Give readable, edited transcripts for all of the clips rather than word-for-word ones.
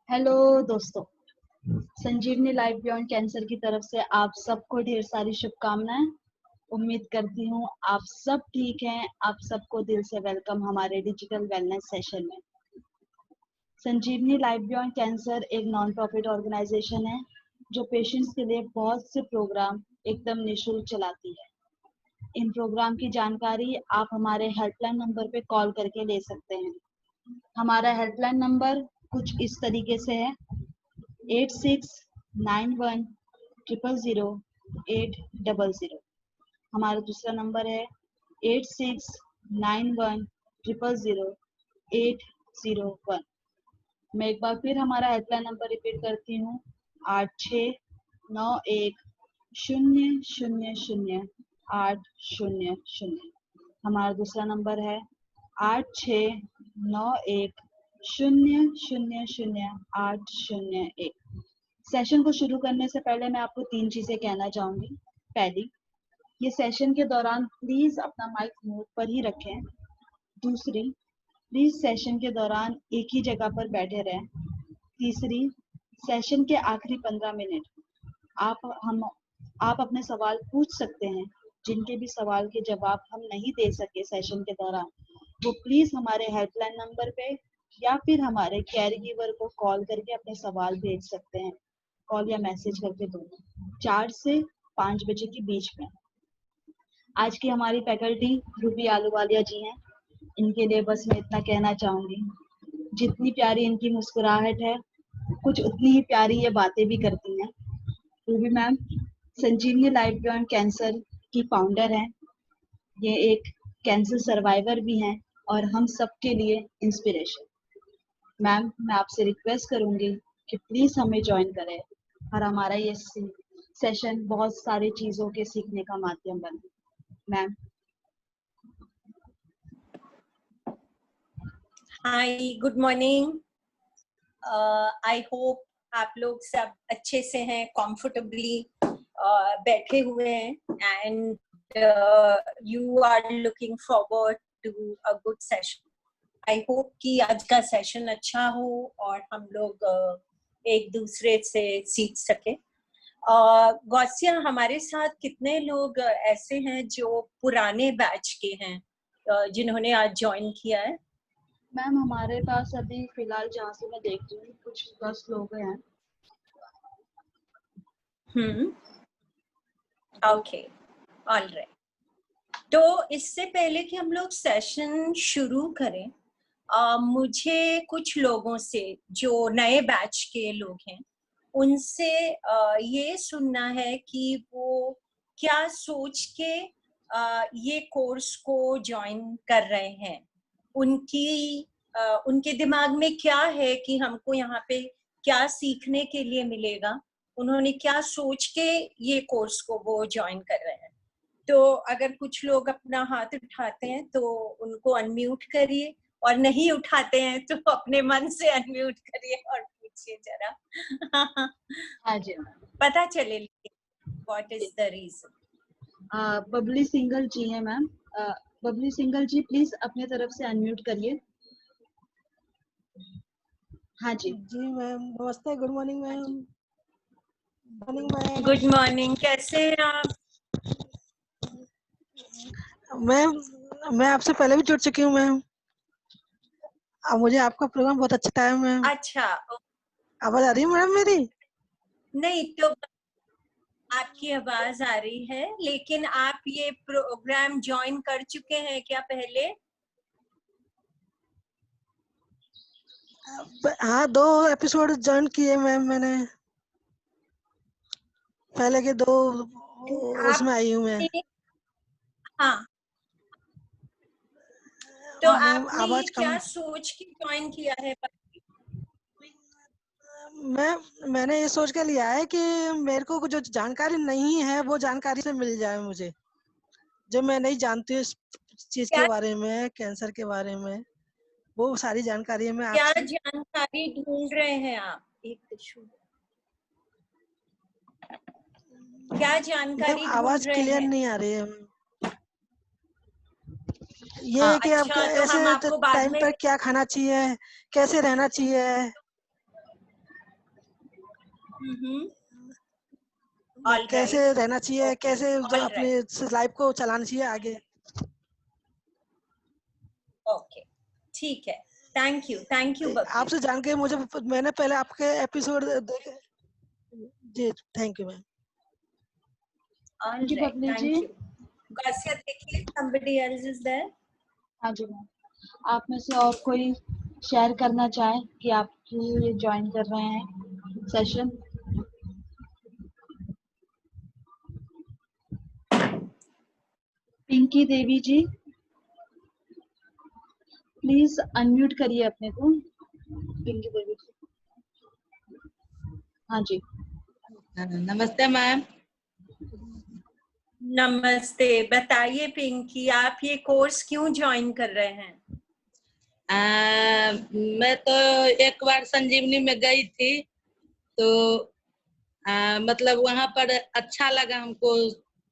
Hello दोस्तों, संजीवनी life beyond cancer की तरफ से आप सबको ढेर सारी शुभकामनाएं। उम्मीद करती हूँ आप सब ठीक हैं। आप सबको दिल से वेलकम हमारे डिजिटल वेलनेस सेशन में। संजीवनी लाइफ बियॉन्ड कैंसर एक नॉन प्रॉफिट ऑर्गेनाइजेशन है जो पेशेंट्स के लिए बहुत से प्रोग्राम एकदम निःशुल्क चलाती है। इन प्रोग्राम की जानकारी आप हमारे हेल्पलाइन नंबर पे कॉल करके ले सकते हैं। हमारा हेल्पलाइन नंबर कुछ इस तरीके से है 8691000800। हमारा दूसरा नंबर है 8691000801। मैं एक बार फिर हमारा हेल्पलाइन नंबर रिपीट करती हूँ 8691000800। हमारा दूसरा नंबर है 8691000801। सेशन को शुरू करने से पहले मैं आपको 3 चीजें कहना चाहूंगी। पहली, ये सेशन के दौरान प्लीज अपना माइक म्यूट पर ही रखें। दूसरी, प्लीज सेशन के दौरान एक ही जगह पर बैठे रहें। तीसरी, सेशन के आखिरी 15 मिनट आप अपने सवाल पूछ सकते हैं। जिनके भी सवाल के जवाब हम नहीं दे सके सेशन के दौरान, वो प्लीज हमारे हेल्पलाइन नंबर पे या फिर हमारे केयर गिवर को कॉल करके अपने सवाल भेज सकते हैं। कॉल या मैसेज करके दोनों 4 से 5 बजे के बीच में। आज की हमारी फैकल्टी रूबी आलूवालिया जी हैं। इनके लिए बस मैं इतना कहना चाहूंगी, जितनी प्यारी इनकी मुस्कुराहट है, कुछ उतनी ही प्यारी ये बातें भी करती हैं। रूबी मैम संजीवनी लाइफ बियॉन्ड कैंसर की फाउंडर हैं। ये एक कैंसर सर्वाइवर भी हैं और हम सबके लिए इंस्पिरेशन। मैम, मैं आपसे रिक्वेस्ट करूंगी कि प्लीज हमें ज्वाइन करें और हमारा ये सेशन बहुत सारी चीजों के सीखने का माध्यम बने। Ma'am. Hi, good morning. I hope आप लोग सब अच्छे से हैं, कंफर्टेबली बैठे हुए हैं and you are looking forward to a good session. I hope कि आज का सेशन अच्छा हो और हम लोग एक दूसरे से सीख सके। गौसिया, हमारे साथ कितने लोग ऐसे हैं जो पुराने बैच के हैं जिन्होंने आज ज्वाइन किया है? मैम, हमारे पास अभी फिलहाल जहाँ से मैं देख रही हूँ कुछ 10 लोग हैं। Okay, alright. तो इससे पहले कि हम लोग सेशन शुरू करें, मुझे कुछ लोगों से जो नए बैच के लोग हैं उनसे ये सुनना है कि वो क्या सोच के ये कोर्स को ज्वाइन कर रहे हैं। उनके दिमाग में क्या है कि हमको यहाँ पे क्या सीखने के लिए मिलेगा, उन्होंने क्या सोच के ये कोर्स को वो ज्वाइन कर रहे हैं। तो अगर कुछ लोग अपना हाथ उठाते हैं तो उनको अनम्यूट करिए, और नहीं उठाते हैं तो अपने मन से अनम्यूट करिए और पूछिए जरा। हाँ जी, पता चले what is the reason. Babli Singal ji है मैम। बबली सिंगल जी, प्लीज अपने तरफ से अनम्यूट करिए। हाँ जी मैम, नमस्ते। Good morning ma'am. Morning ma'am. Good morning, कैसे हैं आप? मैम, मैं आपसे पहले भी जुड़ चुकी हूँ मैम। अब मुझे आपका प्रोग्राम बहुत अच्छा था मैम। अच्छा, आवाज आ रही है मैम मेरी? नहीं तो आपकी आवाज आ रही है, लेकिन आप ये प्रोग्राम ज्वाइन कर चुके हैं क्या पहले? हाँ, 2 एपिसोड ज्वाइन किए मैम मैंने। पहले के 2 उसमें आई हूँ मैं। हाँ, तो मैम आपने ये आवाज कम। क्या सोच के ज्वाइन किया है? मैंने ये सोच के लिया है कि मेरे को जो जानकारी नहीं है वो जानकारी से मिल जाए मुझे, जो मैं नहीं जानती हूँ इस चीज के बारे में, कैंसर के बारे में, वो सारी जानकारी मैं क्या आपसे। जानकारी ढूंढ रहे हैं आप? क्या जानकारी ढूंढ आवाज रहे क्लियर हैं? नहीं आ रही है। ये है कि अच्छा, आपका तो हम ऐसे आपको बाद टाइम में पर क्या खाना चाहिए, कैसे रहना चाहिए। All कैसे right. रहना चाहिए, कैसे All अपने लाइफ को चलाना चाहिए आगे। ओके, ठीक है। Thank you Babli. आपसे जान के मुझे, मैंने पहले आपके एपिसोड देखे जी। Thank you ma'am. ऑल जी right, Babli ji. Thank you. Gausiya देखिए, somebody else is there? हाँ जी मैम, आप में से और कोई शेयर करना चाहे कि आप ज्वाइन कर रहे हैं session? Pinky Devi ji, please unmute करिए अपने को। पिंकी देवी जी, हाँ जी। नमस्ते मैम। नमस्ते। बताइए पिंकी, आप ये कोर्स क्यों ज्वाइन कर रहे हैं? मैं तो एक बार संजीवनी में गई थी, तो मतलब वहाँ पर अच्छा लगा हमको,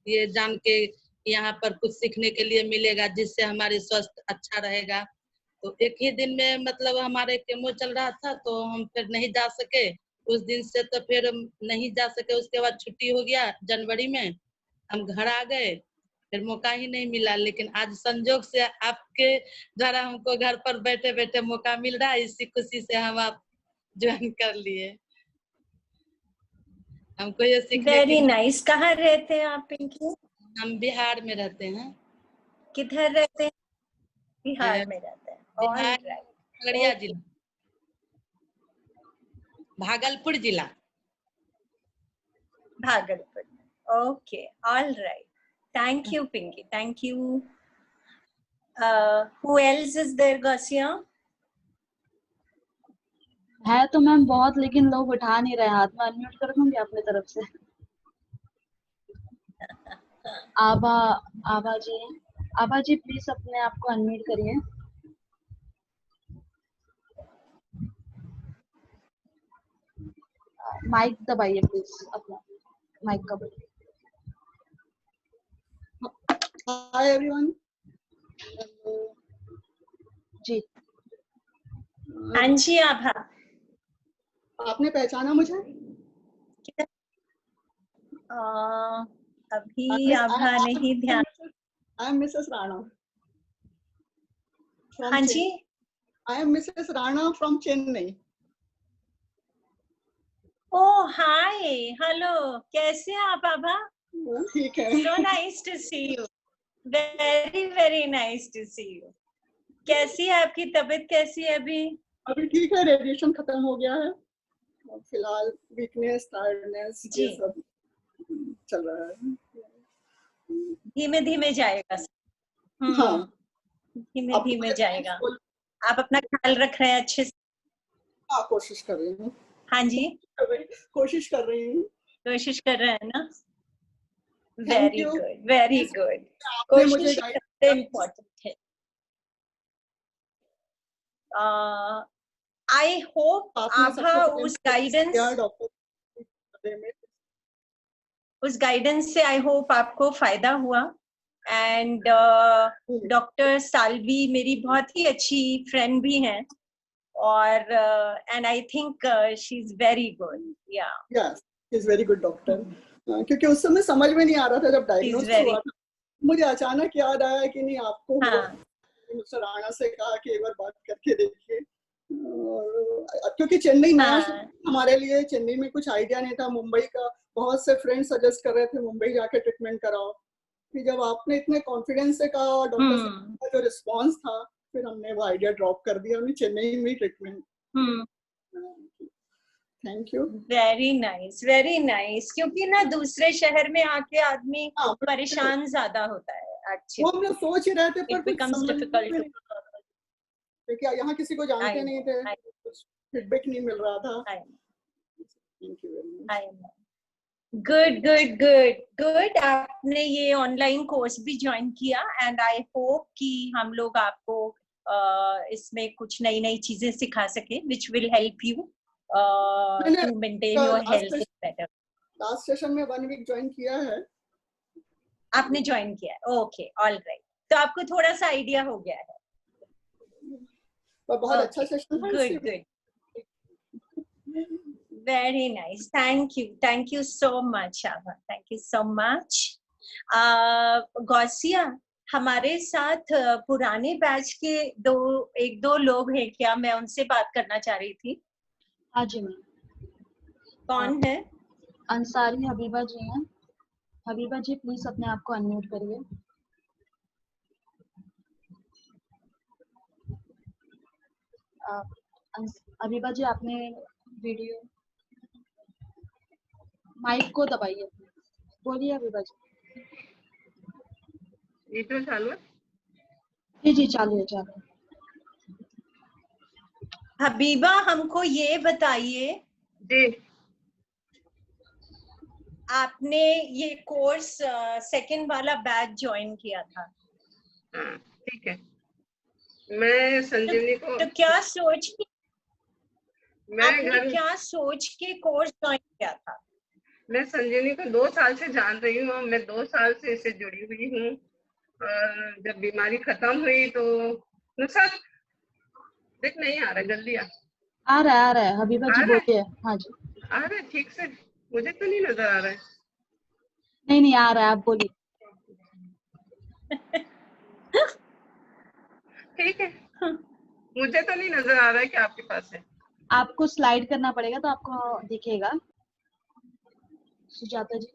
ये जान के यहाँ पर कुछ सीखने के लिए मिलेगा जिससे हमारी स्वास्थ्य अच्छा रहेगा। तो एक ही दिन में मतलब हमारे केमो चल रहा था, तो हम फिर नहीं जा सके उस दिन से, तो फिर नहीं जा सके। उसके बाद छुट्टी हो गया जनवरी में, हम घर आ गए, फिर मौका ही नहीं मिला। लेकिन आज संजोग से आपके द्वारा हमको घर पर बैठे बैठे मौका मिल रहा है, इसी खुशी से हम आप ज्वाइन कर लिए। हमको ये सीखने वेरी नाइस। कहाँ रहते हैं आप पिंकी? हम बिहार में रहते हैं। किधर रहते हैं? बिहार में रहते हैं। All Bihar, right. खगड़िया जिला, भागलपुर जिला। Bhagalpur. Okay, all right. Thank you Pinky, thank you. Who else is there, Gausia? है तो मैम बहुत, लेकिन लोग उठा नहीं रहे हाथ। में अनम्यूट कर दूंगी अपने तरफ से। आभा जी, आभा जी प्लीज अपने आप को अनम्यूट करिए। माइक दबाइए प्लीज, अपना माइक का बटन। Hi everyone. जी हाँ जी आभा, आपने पहचाना मुझे? अभी आभा नहीं ध्यान। I am Mrs Rana. हाँ जी, I am Mrs Rana from Chennai. Oh hi, hello, कैसे हैं आप आभा? ठीक है। So nice to see you. Very very nice to see you. कैसी है आपकी तबीयत, कैसी है अभी? अभी ठीक है, रेडिएशन खत्म हो गया है, फिलहाल वीकनेस, टायर्डनेस ये सब चल रहा है। धीमे धीमे जाएगा। हाँ, धीमे धीमे जाएगा। आप अपना ख्याल रख रहे हैं अच्छे से? हाँ, कोशिश कर रही हूँ। हाँ जी, कोशिश कर रही हूँ। कोशिश कर रहे हैं ना? Thank very you. Good, very good. आपने मुझे कोशिश करते इम्पोर्टेंट है। आई होप आभा उस गाइडेंस से आई होप आपको फायदा हुआ। एंड डॉक्टर साल्वी मेरी बहुत ही अच्छी फ्रेंड भी हैं, और and I think she is very good. या yes, she is very good doctor. क्योंकि उस समय समझ में नहीं आ रहा था जब डायग्नोस हुआ था, मुझे अचानक याद आया कि नहीं आपको मिस्टर राणा से कहा कि एक बार बात करके देखिए। क्योंकि चेन्नई नया हमारे लिए, चेन्नई में कुछ आइडिया नहीं था। मुंबई का बहुत से फ्रेंड्स सजेस्ट कर रहे थे मुंबई जाके ट्रीटमेंट कराओ। फिर जब आपने इतने कॉन्फिडेंस से कहा, डॉक्टर का जो रिस्पॉन्स था, फिर हमने वो आइडिया ड्रॉप कर दिया, हमने चेन्नई में treatment. Thank you. Very nice, very nice. क्योंकि ना दूसरे शहर में आके आदमी परेशान ज्यादा होता है। वो हम लोग सोच ही रहे थे, पर कुछ becomes समझ difficult में नहीं आ रहा था, क्योंकि यहाँ किसी को जानते नहीं थे, कुछ फीडबैक नहीं मिल रहा था। Thank you very much. Good good good good. आपने ये ऑनलाइन कोर्स भी ज्वाइन किया, एंड आई होप कि हम लोग आपको इसमें कुछ नई नई चीजें सिखा सके, which will help you to maintain your health better. Last session में 1 वीक ज्वाइन किया है। आपने ज्वाइन किया है? Okay, all right. तो आपको थोड़ा सा आइडिया हो गया है। पर बहुत अच्छा सेशन था। Good good. Very nice. Thank you so much, Ava. Thank you so much. Gausiya, हमारे साथ पुराने बैच के एक दो लोग हैं क्या? मैं उनसे बात करना चाह रही थी। हाँ जी मैम। कौन है? अंसारी हबीबा जी हैं। हबीबा जी प्लीज अपने आप को अनम्यूट करिए। हबीबा जी आपने वीडियो माइक को दबाइए। बोलिए हबीबा जी। ये तो चालू है? जी चालू है, चालू। हबीबा, हमको ये बताइए जी, आपने ये कोर्स सेकंड वाला बैच ज्वाइन किया था। हाँ ठीक है। मैं संजीवनी को तो क्या सोच के मैं आपने घर क्या सोच के कोर्स ज्वाइन किया था? मैं संजीवनी को 2 साल से जान रही हूँ। मैं 2 साल से इससे जुड़ी हुई हूँ और जब बीमारी खत्म हुई तो नुसरत देख नहीं आ रहा, जल्दी आ रहा है हबीबा जी, बोलिए। हाँ जी आ रहा है ठीक से, मुझे तो नहीं नजर आ रहा है। नहीं आ रहा है, आप बोलिए। ठीक है, मुझे तो नहीं नजर आ रहा है कि आपके पास है। आपको स्लाइड करना पड़ेगा तो आपको दिखेगा। सुजाता जी,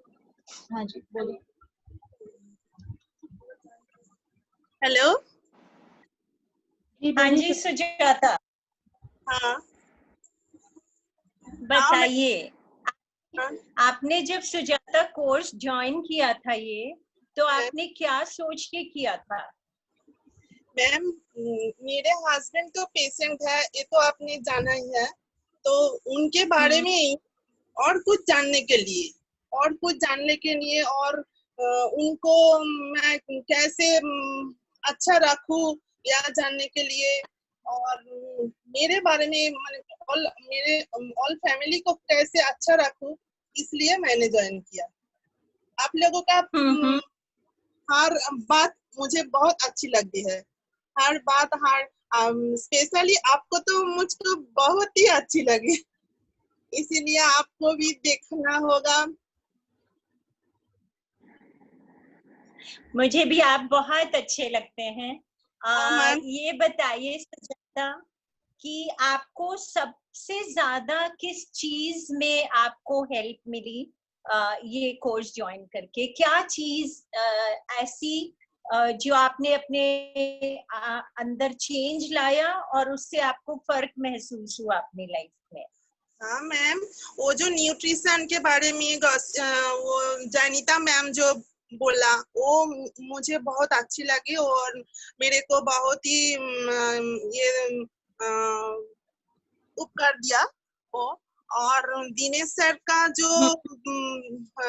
हाँ जी बोलिए। हेलो। हाँ जी सुजाता, हाँ बताइए। हाँ। आपने जब सुजाता कोर्स ज्वाइन किया था ये, तो आपने क्या सोच के किया था? मैम, मेरे हस्बैंड तो पेशेंट है, ये तो आपने जाना ही है, तो उनके बारे में और कुछ जानने के लिए और उनको मैं कैसे अच्छा रखूं या जानने के लिए, और मेरे बारे में मेरे ऑल फैमिली को कैसे अच्छा रखूं, इसलिए मैंने ज्वाइन किया। आप लोगों का हर बात मुझे बहुत अच्छी लगती है, हर बात, स्पेशली आपको तो मुझको बहुत ही अच्छी लगी, इसीलिए आपको भी देखना होगा। मुझे भी आप बहुत अच्छे लगते हैं। ये बताइए सुजाता कि आपको सबसे ज्यादा किस चीज में आपको हेल्प मिली ये कोर्स ज्वाइन करके? क्या चीज ऐसी जो आपने अपने अंदर चेंज लाया और उससे आपको फर्क महसूस हुआ अपनी लाइफ में? हाँ मैम, वो जो न्यूट्रिशन के बारे में वो जैनिता मैम जो बोला, वो मुझे बहुत अच्छी लगी और मेरे को बहुत ही ये उपकार दिया वो। और दिनेश सर का जो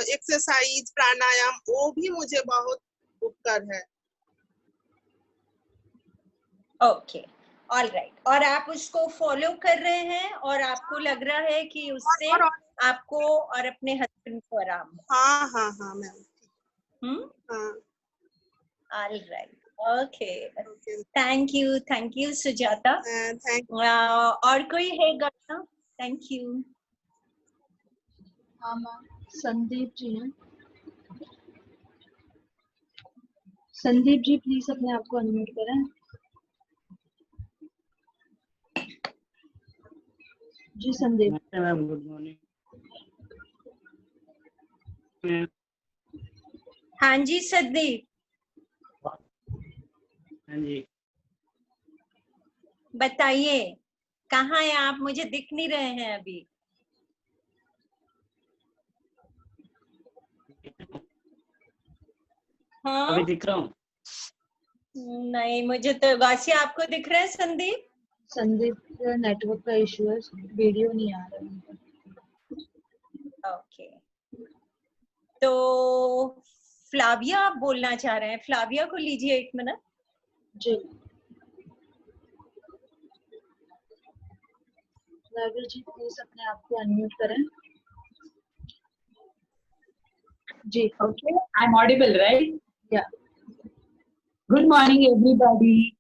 एक्सरसाइज प्राणायाम, वो भी मुझे बहुत उपकार है। Okay, all right. और आप उसको फॉलो कर रहे हैं और आपको लग रहा है कि उससे आपको और अपने हस्बैंड को आराम? हाँ हाँ हाँ मैम। हाँ, all right, okay. Thank you Sujata. और कोई है गाना? Thank you. हाँ मैम, संदीप जी हैं। संदीप जी प्लीज अपने आप को अनम्यूट करें। जी संदीप मैम, गुड मॉर्निंग। हाँ जी संदीप, हाँ जी, बताइए कहाँ हैं आप? मुझे दिख नहीं रहे हैं अभी। हाँ अभी दिख रहा हूँ? नहीं, मुझे तो गौसिया, आपको दिख रहा है संदीप? संदीप नेटवर्क का इशू है, वीडियो नहीं आ रहा है। ओके, तो फ्लाविया आप बोलना चाह रहे हैं? फ्लाविया को लीजिए 1 मिनट। जी फ्लाविया जी प्लीज अपने आप को अनम्यूट करें। जी Okay, I'm audible, right? Yeah. Good morning, everybody.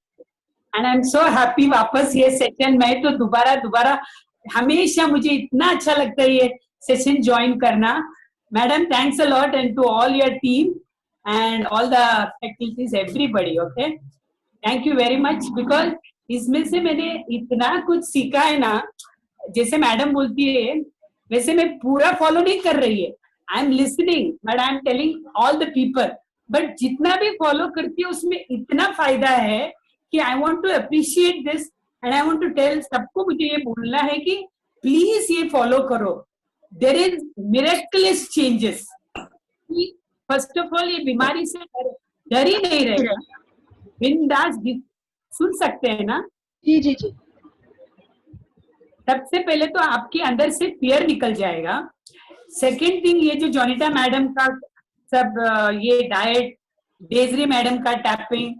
And I'm so happy वापस ये सेशन मैं तो दोबारा हमेशा मुझे इतना अच्छा लगता है ये सेशन ज्वाइन करना. Madam, thanks a lot and to all your team and all the faculties, everybody. Okay, thank you very much. Because इसमें से मैंने इतना कुछ सीखा है ना, जैसे मैडम बोलती है वैसे मैं पूरा फॉलो नहीं कर रही है. I am listening but I am telling all the people. But जितना भी फॉलो करती है उसमें इतना फायदा है कि I want to appreciate this and I want to tell सबको. मुझे ये बोलना है कि प्लीज ये फॉलो करो. There is miraculous changes. First of all ये बीमारी से डर ही नहीं रहेगा. बिंदास सुन सकते हैं ना? जी जी जी. सबसे पहले तो आपके अंदर से फियर निकल जाएगा. सेकेंड थिंग, ये जो जोनिता मैडम का सब ये डाइट, डेजरी मैडम का टैपिंग,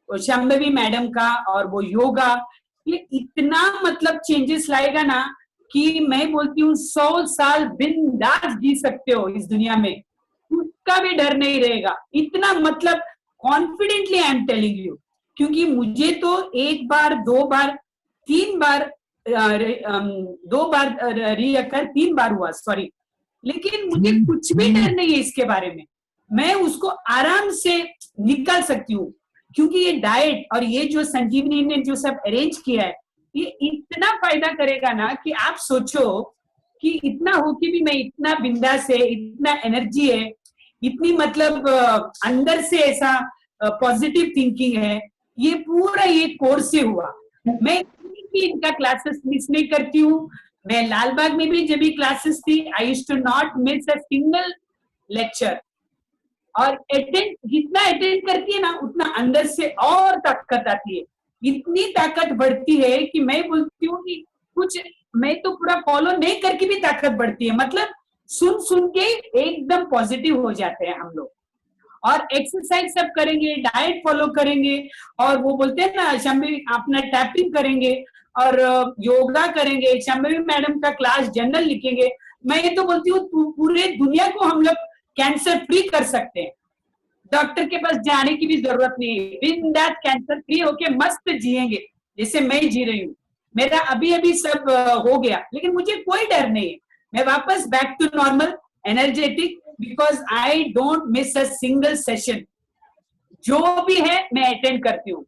और शंभवी मैडम का और वो योगा, ये इतना मतलब चेंजेस लाएगा ना कि मैं बोलती हूँ 100 साल बिंदास जी सकते हो इस दुनिया में. उसका भी डर नहीं रहेगा. इतना मतलब confidently I am telling you. क्योंकि मुझे तो एक बार, 2 बार, 3 बार, 2 बार रिअकर 3 बार हुआ, सॉरी. लेकिन मुझे कुछ भी डर नहीं है इसके बारे में. मैं उसको आराम से निकाल सकती हूँ. क्योंकि ये डाइट और ये जो संजीवनी ने जो सब अरेंज किया है, ये इतना फायदा करेगा ना कि आप सोचो कि इतना हो कि भी मैं इतना बिंदास है, इतना एनर्जी है, इतनी मतलब अंदर से ऐसा पॉजिटिव थिंकिंग है. ये पूरा ये कोर्स से हुआ. मैं इनका क्लासेस मिस नहीं करती हूँ. मैं लालबाग में भी जब भी क्लासेस थी, I used to not miss a single lecture. और अटेंड जितना अटेंड करती है ना, उतना अंदर से और ताकत आती है. इतनी ताकत बढ़ती है कि मैं बोलती हूँ कि कुछ मैं तो पूरा फॉलो नहीं करके भी ताकत बढ़ती है. मतलब सुन सुन के एकदम पॉजिटिव हो जाते हैं हम लोग. और एक्सरसाइज सब करेंगे, डाइट फॉलो करेंगे, और वो बोलते हैं ना शंभवी अपना टैपिंग करेंगे और योगा करेंगे. शंभवी मैडम का क्लास जर्नल लिखेंगे. मैं ये तो बोलती हूँ पूरे दुनिया को हम लोग कैंसर फ्री कर सकते हैं. डॉक्टर के पास जाने की भी जरूरत नहीं है. बिंदास कैंसर फ्री होके मस्त जिएंगे जैसे मैं जी रही हूँ. मेरा अभी अभी सब हो गया, लेकिन मुझे कोई डर नहीं है. मैं वापस back to normal, energetic, because I don't miss a single session. जो भी है मैं अटेंड करती हूँ.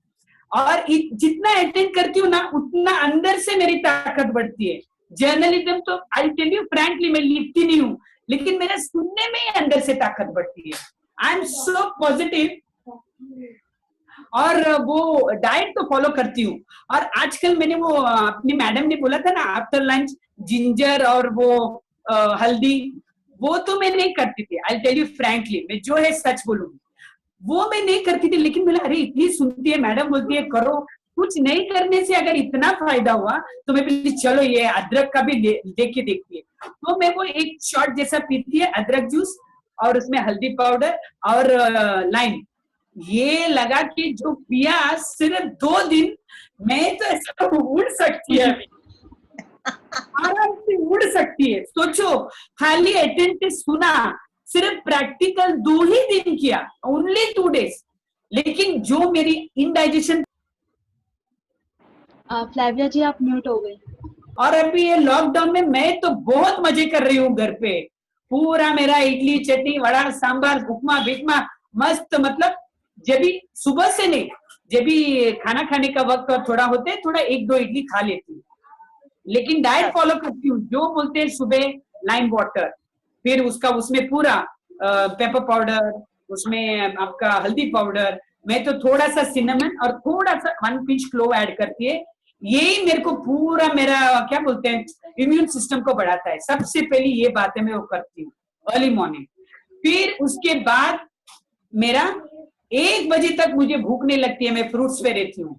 और जितना अटेंड करती हूँ ना, उतना अंदर से मेरी ताकत बढ़ती है. जर्नलिज्म तो आई टेल यू फ्रैंकली मैं लिखती नहीं हूँ, लेकिन मेरे सुनने में ही अंदर से ताकत बढ़ती है. I am so positive. और वो डाइट तो फॉलो करती हूँ. और आजकल मैंने वो अपनी मैडम ने बोला था ना आफ्टर लंच जिंजर और वो हल्दी, वो तो मैं नहीं करती थी. आई टेल यू फ्रैंकली, मैं जो है सच बोलूंगी, वो मैं नहीं करती थी. लेकिन मैंने अरे इतनी सुनती है मैडम, बोलती है करो. कुछ नहीं करने से अगर इतना फायदा हुआ तो मैं बोली चलो ये अदरक का भी लेके देखती है. तो मैं वो एक शॉट जैसा पीती है अदरक जूस, और उसमें हल्दी पाउडर और लाइम, ये लगा कि जो पिया सिर्फ 2 दिन, मैं तो ऐसा उड़ सकती है अभी. आराम से उड़ सकती है. सोचो, खाली अटेंड सुना, सिर्फ प्रैक्टिकल 2 ही दिन किया, ओनली 2 days. लेकिन जो मेरी इनडाइजेशन. फ्लैविया जी आप म्यूट हो गए. और अभी ये लॉकडाउन में मैं तो बहुत मजे कर रही हूँ घर पे. पूरा मेरा इडली चटनी वड़ा सांबार उपमा बिकमा मस्त. मतलब जब भी सुबह से नहीं, जब भी खाना खाने का वक्त और थोड़ा होते है, थोड़ा 1-2 इडली खा लेती हूँ. लेकिन डाइट फॉलो करती हूँ. जो बोलते हैं सुबह लाइम वाटर, फिर उसका उसमें पूरा पेपर पाउडर, उसमें आपका हल्दी पाउडर, मैं तो थोड़ा सा सिनेमन और थोड़ा सा 1 पिंच क्लोव ऐड करती है. यही मेरे को पूरा मेरा क्या बोलते हैं इम्यून सिस्टम को बढ़ाता है. सबसे पहली ये बात है मैं वो करती हूँ अर्ली मॉर्निंग. फिर उसके बाद मेरा 1 बजे तक मुझे भूख नहीं लगती है, मैं फ्रूट्स पे रहती हूँ.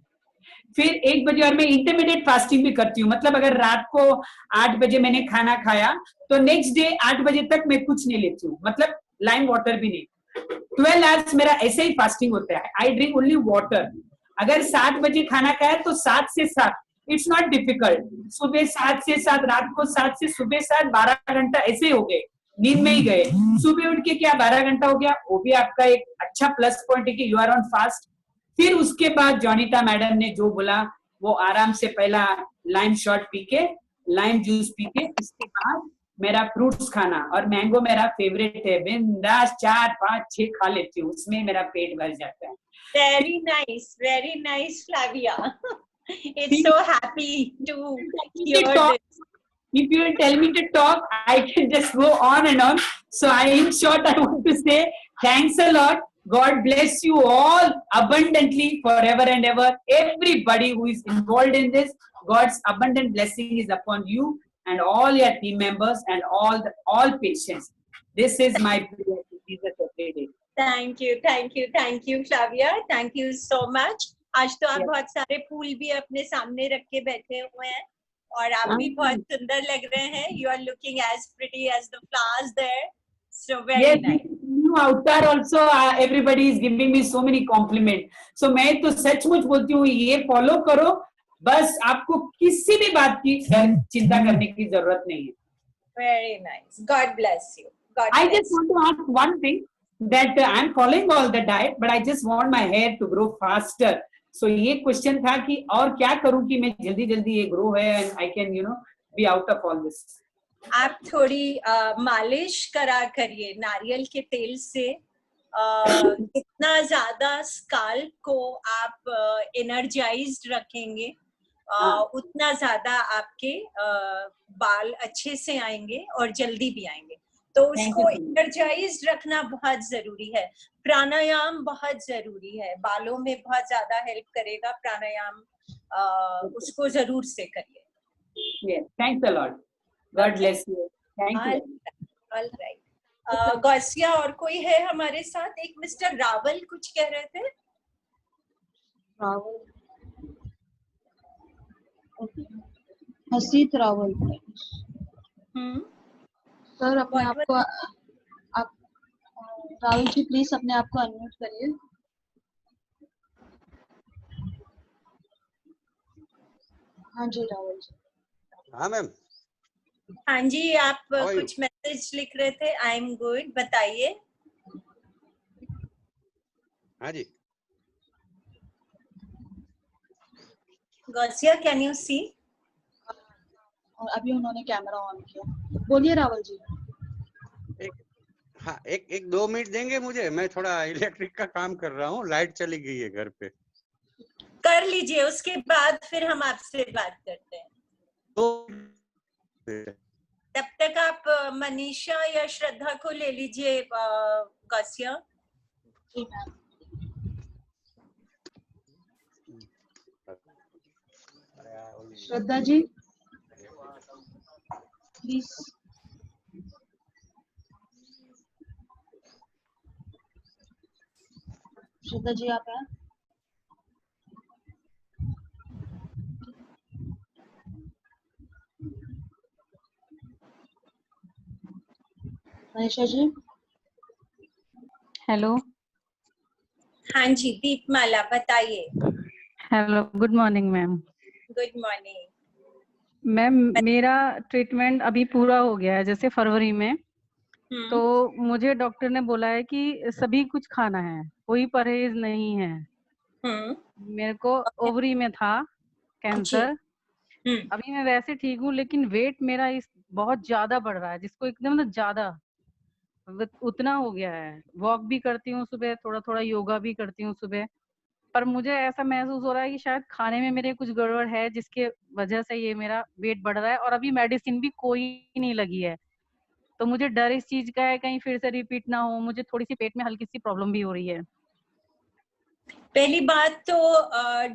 फिर 1 बजे, और मैं इंटरमीडिएट फास्टिंग भी करती हूँ. मतलब अगर रात को 8 बजे मैंने खाना खाया तो नेक्स्ट डे 8 बजे तक मैं कुछ नहीं लेती हूँ. मतलब लाइम वाटर भी नहीं. 12 आवर्स मेरा ऐसे ही फास्टिंग होता है. I drink only water. अगर 7 बजे खाना खाया तो 7 से 7, इट्स नॉट डिफिकल्ट. सुबह 7 से 7, रात को 7 से सुबह 7, 12 घंटा ऐसे हो गए, नींद में ही गए. सुबह उठ के क्या 12 घंटा हो गया, वो भी आपका एक अच्छा प्लस पॉइंट है कि यू आर ऑन फास्ट. फिर उसके बाद जोनिता मैडम ने जो बोला वो आराम से पहला लाइम शॉट पी के लाइम जूस पी के उसके बाद मेरा फ्रूट्स खाना, और मैंगो मेरा फेवरेट है, बिंदास 4-5-6 खा लेती हूँ, उसमें मेरा पेट भर जाता है। Very nice, Flavia. It's so happy to hear this. If you will tell me to talk, I can just go on and on. So in short, I want to say thanks a lot. God bless you all abundantly forever and ever. Everybody who is involved in this, God's abundant blessing is upon you and all your team members and all patients. This is my prayer to Jesus every day. Thank you, Flavia. Thank you so much. आज तो आप बहुत सारे फूल भी अपने सामने रख के बैठे हुए हैं और आप भी बहुत सुंदर लग रहे हैं. You are looking as pretty as the flowers there. So very nice. New avatar also, everybody is giving me so many compliment. So मैं तो सचमुच बोलती हूँ, ये फॉलो करो, बस आपको किसी भी बात की चिंता करने की जरूरत नहीं है. Very nice. God bless you. I just want to ask one thing, that I'm following all the diet, but I just want my hair to grow faster. So ये क्वेश्चन था कि और क्या करूं कि मैं जल्दी ये ग्रो है and I can be out of all this. आप थोड़ी मालिश करा करिए नारियल के तेल से. जितना ज्यादा स्काल्प को आप एनर्जाइज्ड रखेंगे उतना ज्यादा आपके बाल अच्छे से आएंगे और जल्दी भी आएंगे. तो उसको एनर्जाइज्ड रखना बहुत जरूरी है. प्राणायाम बहुत जरूरी है, बालों में बहुत ज्यादा हेल्प करेगा प्राणायाम. उसको जरूर से करिए. Yes, thanks a lot. God bless you. Thank you. All right. Gausiya और कोई है हमारे साथ? एक मिस्टर रावल कुछ कह रहे थे. रावल, हसीत रावल. सर अपने आप को आप राहुल जी प्लीज अपने आप को अनम्यूट करिए. हाँ जी राहुल जी. हाँ मैम. हाँ जी, आप कुछ मैसेज लिख रहे थे. आई एम गुड, बताइए. हाँ जी. Gausiya, can you see? और अभी उन्होंने कैमरा ऑन किया. बोलिए रावल जी. एक 2 मिनट देंगे मुझे? मैं थोड़ा इलेक्ट्रिक का काम कर रहा हूँ, लाइट चली गई है घर पे. कर लीजिए, उसके बाद फिर हम आपसे बात करते हैं. तब तक आप मनीषा या श्रद्धा को ले लीजिए. गौसिया. श्रद्धा जी प्लीज. श्रद्धा जी आप हैं? मनीषा जी. हेलो. हाँ जी, दीपमाला बताइए. Hello, good morning ma'am. Good morning ma'am. मेरा ट्रीटमेंट अभी पूरा हो गया है, जैसे फरवरी में. तो मुझे डॉक्टर ने बोला है कि सभी कुछ खाना है, कोई परहेज नहीं है. मेरे को ओवरी में था कैंसर. अभी मैं वैसे ठीक हूँ, लेकिन वेट मेरा बहुत ज्यादा बढ़ रहा है, जिसको एकदम ज्यादा उतना हो गया है. वॉक भी करती हूँ सुबह, थोड़ा योगा भी करती हूँ सुबह, पर मुझे ऐसा महसूस हो रहा है कि शायद खाने में मेरे कुछ गड़बड़ है, जिसके वजह से ये मेरा वेट बढ़ रहा है. और अभी मेडिसिन भी कोई नहीं लगी है, तो मुझे डर इस चीज का है कहीं फिर से रिपीट ना हो. मुझे थोड़ी सी पेट में हल्की सी प्रॉब्लम भी हो रही है. पहली बात तो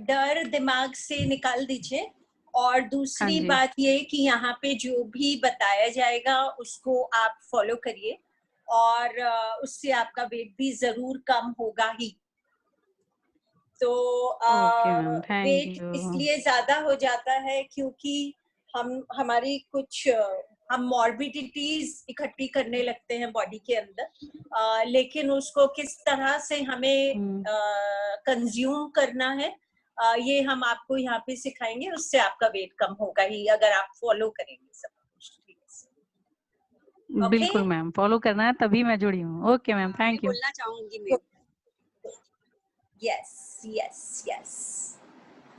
डर दिमाग से निकाल दीजिए. और दूसरी बात ये कि यहाँ पे जो भी बताया जाएगा उसको आप फॉलो करिए, और उससे आपका वेट भी जरूर कम होगा ही. तो वेट इसलिए ज्यादा हो जाता है क्योंकि हमारी कुछ हम मॉर्बिडिटीज इकट्ठी करने लगते हैं बॉडी के अंदर. लेकिन उसको किस तरह से हमें कंज्यूम करना है, ये हम आपको यहाँ पे सिखाएंगे. उससे आपका वेट कम होगा ही अगर आप फॉलो करेंगे सब कुछ. ठीक है? बिल्कुल मैम, फॉलो करना है, तभी मैं जुड़ी हूँ. Okay ma'am, thank you. बोलना चाहूंगी मैं. यस.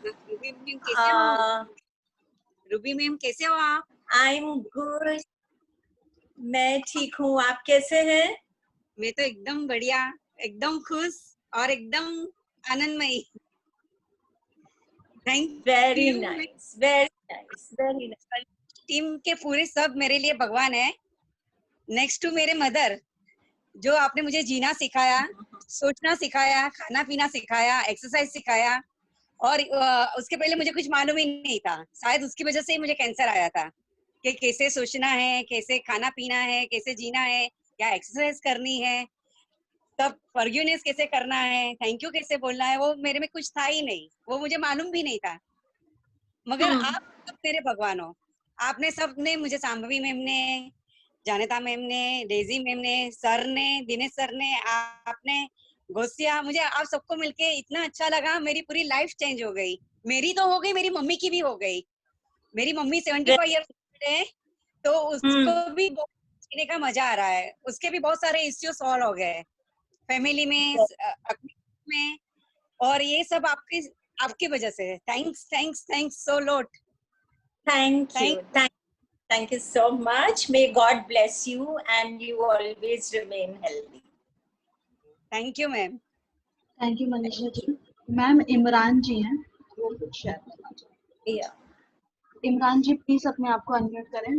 Good evening. कैसे हो? रूबी मैम कैसे हो आप? आई एम गुड, मैं ठीक हूँ, आप कैसे हैं? मैं तो एकदम बढ़िया, एकदम खुश और एकदम आनंदमयी। Thank very you. Nice, very nice, very nice. Team के पूरे सब मेरे लिए भगवान है। नेक्स्ट टू मेरे मदर, जो आपने मुझे जीना सिखाया, सोचना सिखाया, खाना पीना सिखाया, एक्सरसाइज सिखाया, और उसके पहले मुझे कुछ मालूम ही नहीं था। शायद उसकी वजह से ही मुझे कैंसर आया था कि कैसे सोचना है, कैसे खाना पीना है, कैसे जीना है, क्या एक्सरसाइज करनी है, तब फॉरगिवनेस कैसे करना है, थैंक यू कैसे बोलना है, वो मेरे में कुछ था ही नहीं, वो मुझे मालूम भी नहीं था। मगर आप सब मेरे भगवान हो। आपने सबने मुझे, सांभवी मैम ने, जानेता मैम ने, डेजी मैम ने, सर ने, दिनेश सर ने, आपने, गोसिया, मुझे आप सबको मिलके इतना अच्छा लगा। मेरी पूरी लाइफ चेंज हो गई। मेरी तो हो गई, मेरी मम्मी की भी हो गई। मेरी मम्मी 75 ईयर्स है, तो उसको भी जीने का मजा आ रहा है। उसके भी बहुत सारे इश्यू सॉल्व हो गए फैमिली में, और ये सब आपकी वजह से। Thanks thanks thanks so lot. Thank you so much. May God bless you and you always remain healthy. Thank you ma'am. Thank you Manisha ji. Ma'am Imran ji हैं, वो कुछ शेयर करना चाहते हैं। इमरान जी प्लीज अपने आप को अनम्यूट करें।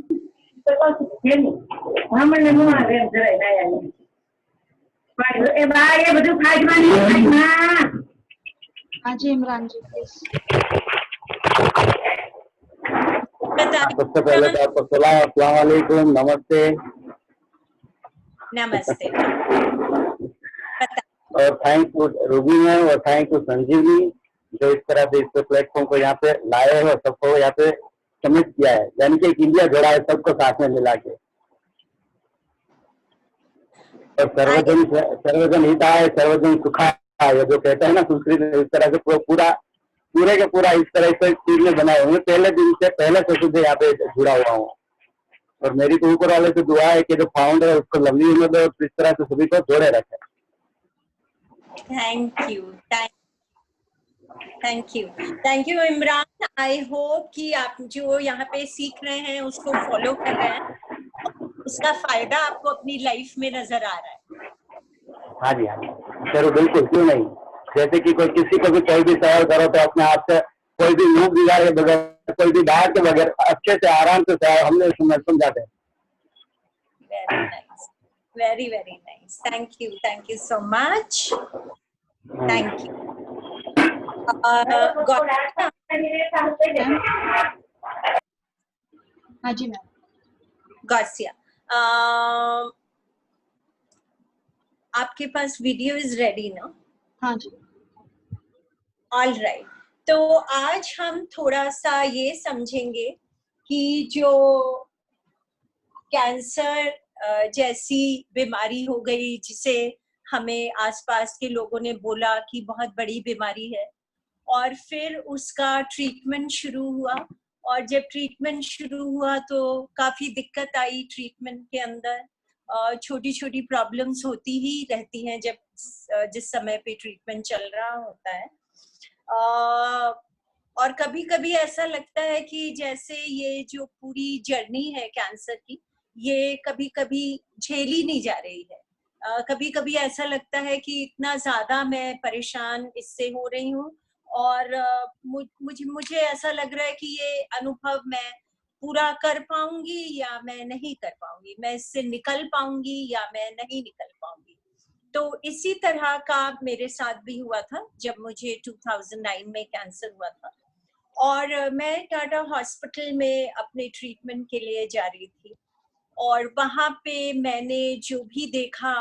हाँ जी इमरान जी प्लीज। सबसे पहले तो आपको अस्सलाम वालेकुम, नमस्ते। नमस्ते। और थैंक यू रूबी मैम और थैंक यू संजीवनी, जो इस तरह से इस प्लेटफॉर्म को यहाँ पे लाए हो, सबको यहाँ पे कमिट किया है, यानी कि एक इंडिया जोड़ा है सबको साथ में मिला के। और सर्वजन हिताय सर्वजन सुखाय, जो कहते हैं ना संस्कृत में, इस तरह से पूरे के पूरा इस तरह से चीज में बनाए हुए। पहले दिन से पहले से यहाँ पे जुड़ा हुआ हूँ, और मेरी तो ऊपर वाले से दुआ है कि जो फाउंडर है उसको लंबी उम्र दे और इस तरह से सभी को जोड़े रखे। Thank you Imran. I hope कि आप जो यहाँ पे सीख रहे हैं उसको फॉलो कर रहे हैं, उसका फायदा आपको अपनी लाइफ में नजर आ रहा है। हाँ जी, हाँ जी, जरूर, बिल्कुल, क्यों नहीं। जैसे कि कोई किसी को भी कोई भी सवाल करो तो अपने आप से कोई भी मुंह बिगाड़े बगैर, कोई भी डांट के बगैर अच्छे से आराम से हमने समझाते हैं। Very nice, very very nice. Thank you so much. Thank you. हाँ जी मैम। गौसिया, आपके पास वीडियो इज रेडी ना? हाँ जी। ऑल राइट, तो आज हम थोड़ा सा ये समझेंगे कि जो कैंसर जैसी बीमारी हो गई, जिसे हमें आसपास के लोगों ने बोला कि बहुत बड़ी बीमारी है, और फिर उसका ट्रीटमेंट शुरू हुआ, और जब ट्रीटमेंट शुरू हुआ तो काफी दिक्कत आई ट्रीटमेंट के अंदर। छोटी छोटी प्रॉब्लम्स होती ही रहती हैं जब जिस समय पे ट्रीटमेंट चल रहा होता है, और कभी कभी ऐसा लगता है कि जैसे ये जो पूरी जर्नी है कैंसर की, ये कभी कभी झेली नहीं जा रही है। कभी कभी ऐसा लगता है कि इतना ज्यादा मैं परेशान इससे हो रही हूँ, और मुझे ऐसा लग रहा है कि ये अनुभव मैं पूरा कर पाऊंगी या मैं नहीं कर पाऊंगी, मैं इससे निकल पाऊंगी या मैं नहीं निकल पाऊंगी। तो इसी तरह का मेरे साथ भी हुआ था जब मुझे 2009 में कैंसर हुआ था, और मैं टाटा हॉस्पिटल में अपने ट्रीटमेंट के लिए जा रही थी, और वहाँ पे मैंने जो भी देखा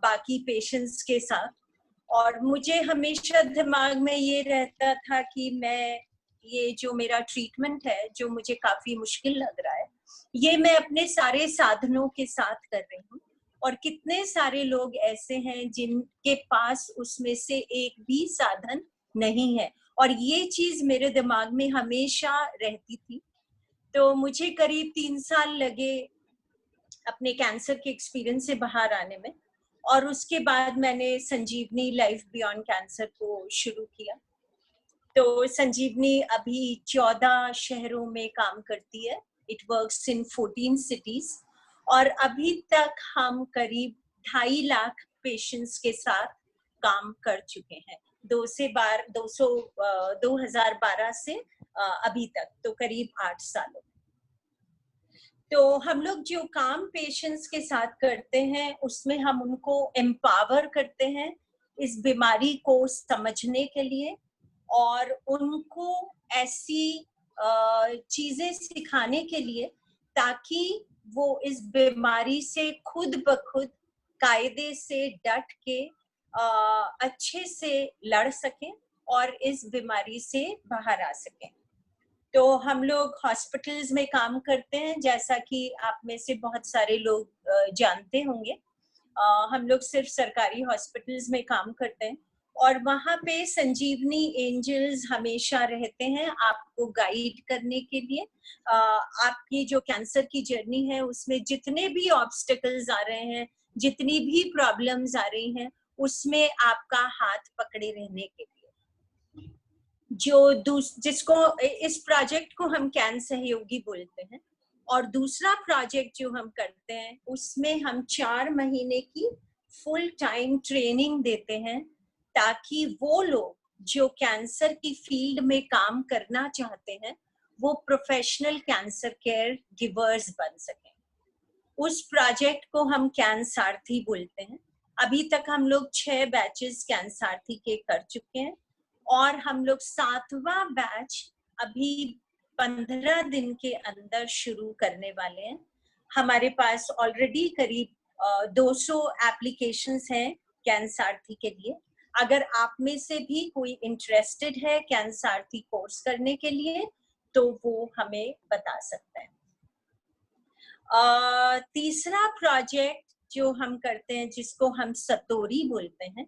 बाकी पेशेंट्स के साथ, और मुझे हमेशा दिमाग में ये रहता था कि मैं ये जो मेरा ट्रीटमेंट है, जो मुझे काफी मुश्किल लग रहा है, ये मैं अपने सारे साधनों के साथ कर रही हूँ, और कितने सारे लोग ऐसे हैं जिनके पास उसमें से एक भी साधन नहीं है, और ये चीज मेरे दिमाग में हमेशा रहती थी। तो मुझे करीब 3 साल लगे अपने कैंसर के एक्सपीरियंस से बाहर आने में, और उसके बाद मैंने संजीवनी लाइफ बियॉन्ड कैंसर को शुरू किया। तो संजीवनी अभी 14 शहरों में काम करती है। इट वर्क्स इन 14 सिटीज और अभी तक हम करीब 2.5 लाख पेशेंट्स के साथ काम कर चुके हैं 2012 से अभी तक, तो करीब 8 सालों। तो हम लोग जो काम पेशेंट्स के साथ करते हैं उसमें हम उनको एम्पावर करते हैं इस बीमारी को समझने के लिए और उनको ऐसी चीजें सिखाने के लिए ताकि वो इस बीमारी से खुद ब खुद कायदे से डट के अच्छे से लड़ सकें और इस बीमारी से बाहर आ सकें। तो हम लोग हॉस्पिटल्स में काम करते हैं, जैसा कि आप में से बहुत सारे लोग जानते होंगे। हम लोग सिर्फ सरकारी हॉस्पिटल्स में काम करते हैं और वहाँ पे संजीवनी एंजल्स हमेशा रहते हैं आपको गाइड करने के लिए। आपकी जो कैंसर की जर्नी है उसमें जितने भी ऑब्स्टिकल्स आ रहे हैं, जितनी भी प्रॉब्लम्स आ रही हैं, उसमें आपका हाथ पकड़े रहने के लिए। जिसको इस प्रोजेक्ट को हम कैन सहयोगी बोलते हैं। और दूसरा प्रोजेक्ट जो हम करते हैं उसमें हम 4 महीने की फुल टाइम ट्रेनिंग देते हैं ताकि वो लोग जो कैंसर की फील्ड में काम करना चाहते हैं वो प्रोफेशनल कैंसर केयर गिवर्स बन सकें। उस प्रोजेक्ट को हम कैन सारथी बोलते हैं। अभी तक हम लोग 6 बैचेस कैन सारथी के कर चुके हैं और हम लोग 7वां बैच अभी 15 दिन के अंदर शुरू करने वाले हैं। हमारे पास ऑलरेडी करीब 200 एप्लीकेशंस हैं कैन सारथी के लिए। अगर आप में से भी कोई इंटरेस्टेड है कैन सारथी कोर्स करने के लिए तो वो हमें बता सकता है। तीसरा प्रोजेक्ट जो हम करते हैं जिसको हम सतोरी बोलते हैं,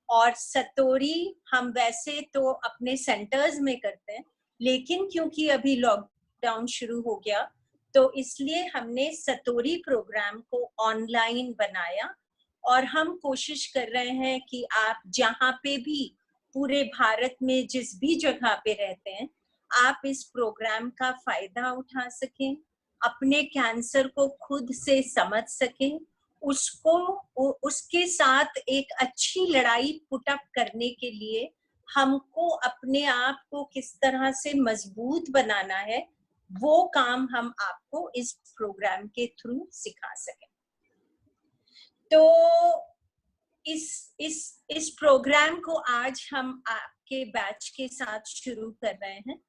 और सतोरी हम वैसे तो अपने सेंटर्स में करते हैं, लेकिन क्योंकि अभी लॉकडाउन शुरू हो गया तो इसलिए हमने सतोरी प्रोग्राम को ऑनलाइन बनाया और हम कोशिश कर रहे हैं कि आप जहाँ पे भी पूरे भारत में जिस भी जगह पे रहते हैं आप इस प्रोग्राम का फायदा उठा सकें, अपने कैंसर को खुद से समझ सकें, उसके साथ एक अच्छी लड़ाई पुटअप करने के लिए हमको अपने आप को किस तरह से मजबूत बनाना है वो काम हम आपको इस प्रोग्राम के थ्रू सिखा सकें। तो इस प्रोग्राम को आज हम आपके बैच के साथ शुरू कर रहे हैं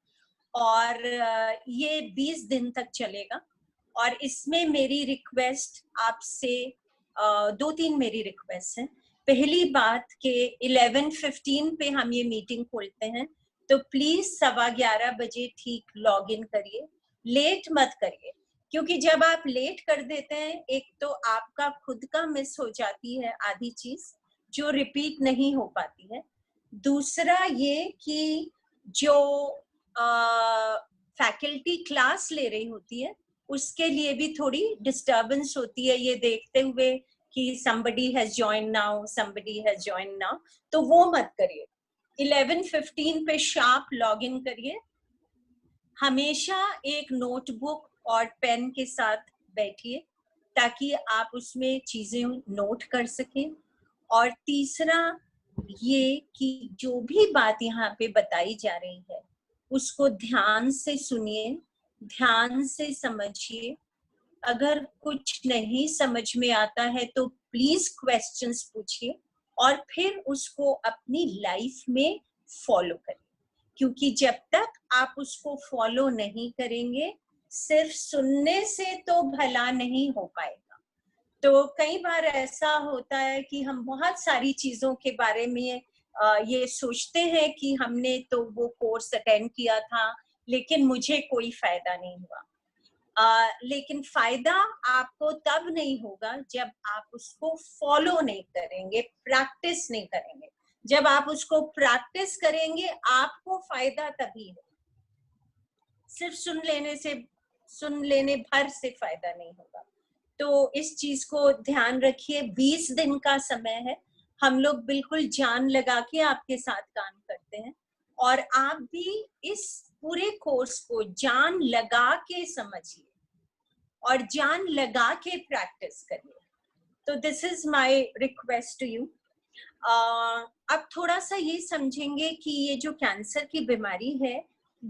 और ये 20 दिन तक चलेगा। और इसमें मेरी रिक्वेस्ट आपसे 2-3 मेरी रिक्वेस्ट है। पहली बात कि 11:15 पे हम ये मीटिंग खोलते हैं तो प्लीज 11:15 बजे ठीक लॉग इन करिए, लेट मत करिए, क्योंकि जब आप लेट कर देते हैं एक तो आपका खुद का मिस हो जाती है आधी चीज जो रिपीट नहीं हो पाती है। दूसरा ये कि जो फैकल्टी क्लास ले रही होती है उसके लिए भी थोड़ी डिस्टर्बेंस होती है ये देखते हुए कि somebody has joined now, तो वो मत करिए। 11:15 पे शार्प लॉग इन करिए। हमेशा एक नोटबुक और पेन के साथ बैठिए ताकि आप उसमें चीजें नोट कर सकें। और तीसरा ये कि जो भी बात यहाँ पे बताई जा रही है उसको ध्यान से सुनिए, ध्यान से समझिए। अगर कुछ नहीं समझ में आता है तो प्लीज क्वेश्चंस पूछिए और फिर उसको अपनी लाइफ में फॉलो करें, क्योंकि जब तक आप उसको फॉलो नहीं करेंगे सिर्फ सुनने से तो भला नहीं हो पाएगा। तो कई बार ऐसा होता है कि हम बहुत सारी चीजों के बारे में ये सोचते हैं कि हमने तो वो कोर्स अटेंड किया था लेकिन मुझे कोई फायदा नहीं हुआ। लेकिन फायदा आपको तब नहीं होगा जब आप उसको फॉलो नहीं करेंगे, प्रैक्टिस नहीं करेंगे। जब आप उसको प्रैक्टिस करेंगे आपको फायदा तभी है। सिर्फ सुन लेने भर से फायदा नहीं होगा। तो इस चीज को ध्यान रखिए। 20 दिन का समय है, हम लोग बिल्कुल जान लगा के आपके साथ काम करते हैं और आप भी इस पूरे कोर्स को जान लगा के समझिए और जान लगा के प्रैक्टिस करिए। तो this is my request to you. अब थोड़ा सा ये समझेंगे कि ये जो कैंसर की बीमारी है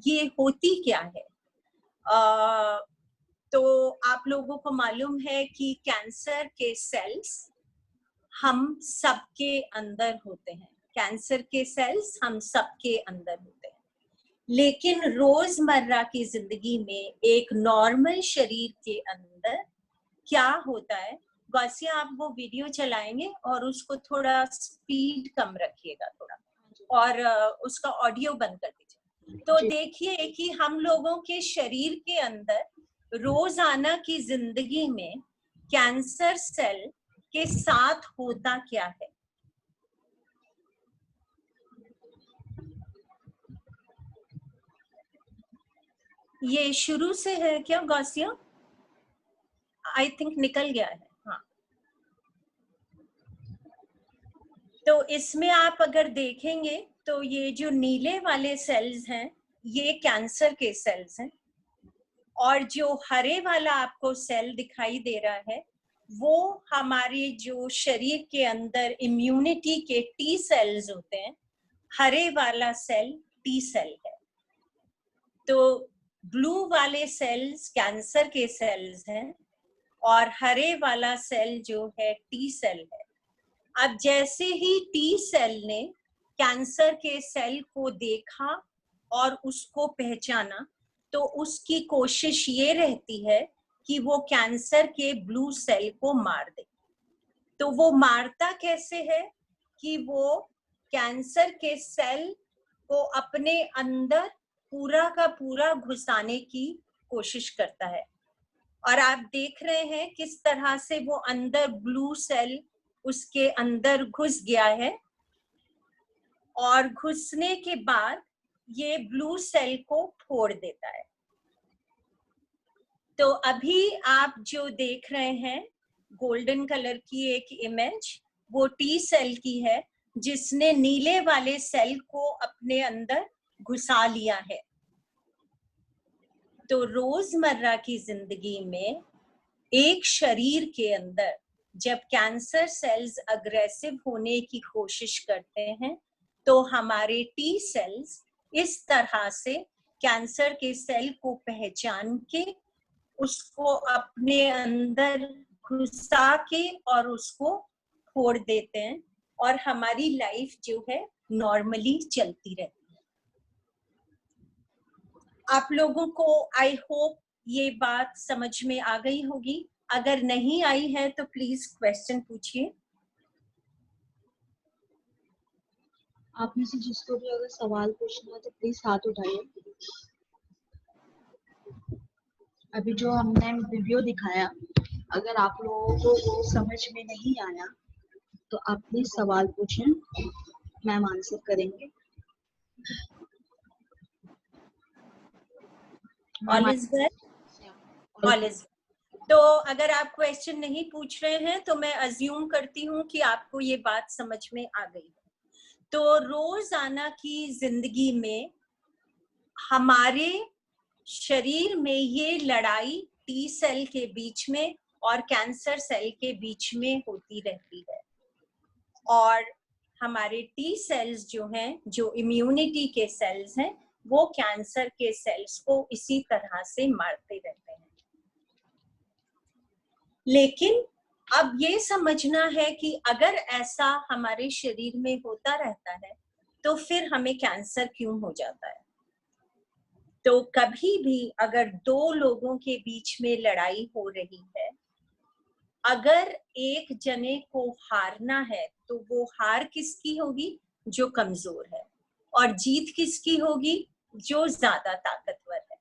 ये होती क्या है। तो आप लोगों को मालूम है कि कैंसर के सेल्स हम सबके अंदर होते हैं, कैंसर के सेल्स हम सबके अंदर होते हैं, लेकिन रोजमर्रा की जिंदगी में एक नॉर्मल शरीर के अंदर क्या होता है। गौसिया, आप वो वीडियो चलाएंगे और उसको थोड़ा स्पीड कम रखिएगा थोड़ा, और उसका ऑडियो बंद कर दीजिए। तो देखिए कि हम लोगों के शरीर के अंदर रोजाना की जिंदगी में कैंसर सेल के साथ होता क्या है। ये शुरू से है क्या गौसिया? आई थिंक निकल गया है। हाँ, तो इसमें आप अगर देखेंगे तो ये जो नीले वाले सेल्स हैं ये कैंसर के सेल्स हैं, और जो हरे वाला आपको सेल दिखाई दे रहा है वो हमारे जो शरीर के अंदर इम्यूनिटी के टी सेल्स होते हैं। हरे वाला सेल टी सेल है। तो ब्लू वाले सेल्स कैंसर के सेल्स हैं और हरे वाला सेल जो है टी सेल है। अब जैसे ही टी सेल ने कैंसर के सेल को देखा और उसको पहचाना, तो उसकी कोशिश ये रहती है कि वो कैंसर के ब्लू सेल को मार दे। तो वो मारता कैसे है कि वो कैंसर के सेल को अपने अंदर पूरा का पूरा घुसाने की कोशिश करता है। और आप देख रहे हैं किस तरह से वो अंदर ब्लू सेल उसके अंदर घुस गया है, और घुसने के बाद ये ब्लू सेल को फोड़ देता है। तो अभी आप जो देख रहे हैं गोल्डन कलर की एक इमेज, वो टी सेल की है जिसने नीले वाले सेल को अपने अंदर घुसा लिया है। तो रोजमर्रा की जिंदगी में एक शरीर के अंदर जब कैंसर सेल्स अग्रेसिव होने की कोशिश करते हैं तो हमारे टी सेल्स इस तरह से कैंसर के सेल को पहचान के उसको अपने अंदर घुसा के और उसको फोड़ देते हैं, और हमारी लाइफ जो है नॉर्मली चलती रहती है। आप लोगों को आई होप ये बात समझ में आ गई होगी। अगर नहीं आई है तो प्लीज क्वेश्चन पूछिए। आप में से जिसको भी अगर सवाल पूछना है तो प्लीज हाथ उठाइए। अभी जो हमने वीडियो दिखाया, अगर आप लोगों को वो समझ में नहीं आया तो आप प्लीज सवाल पूछें, मैम आंसर करेंगे। All is well, all is. तो अगर आप क्वेश्चन नहीं पूछ रहे हैं तो मैं अज्यूम करती हूँ कि आपको ये बात समझ में आ गई है। तो रोजाना की जिंदगी में हमारे शरीर में ये लड़ाई टी सेल के बीच में और कैंसर सेल के बीच में होती रहती है, और हमारे टी सेल्स जो हैं, जो इम्यूनिटी के सेल्स हैं, वो कैंसर के सेल्स को इसी तरह से मारते रहते हैं। लेकिन अब ये समझना है कि अगर ऐसा हमारे शरीर में होता रहता है तो फिर हमें कैंसर क्यों हो जाता है। तो कभी भी अगर दो लोगों के बीच में लड़ाई हो रही है, अगर एक जने को हारना है तो वो हार किसकी होगी? जो कमजोर है, और जीत किसकी होगी? जो ज्यादा ताकतवर है।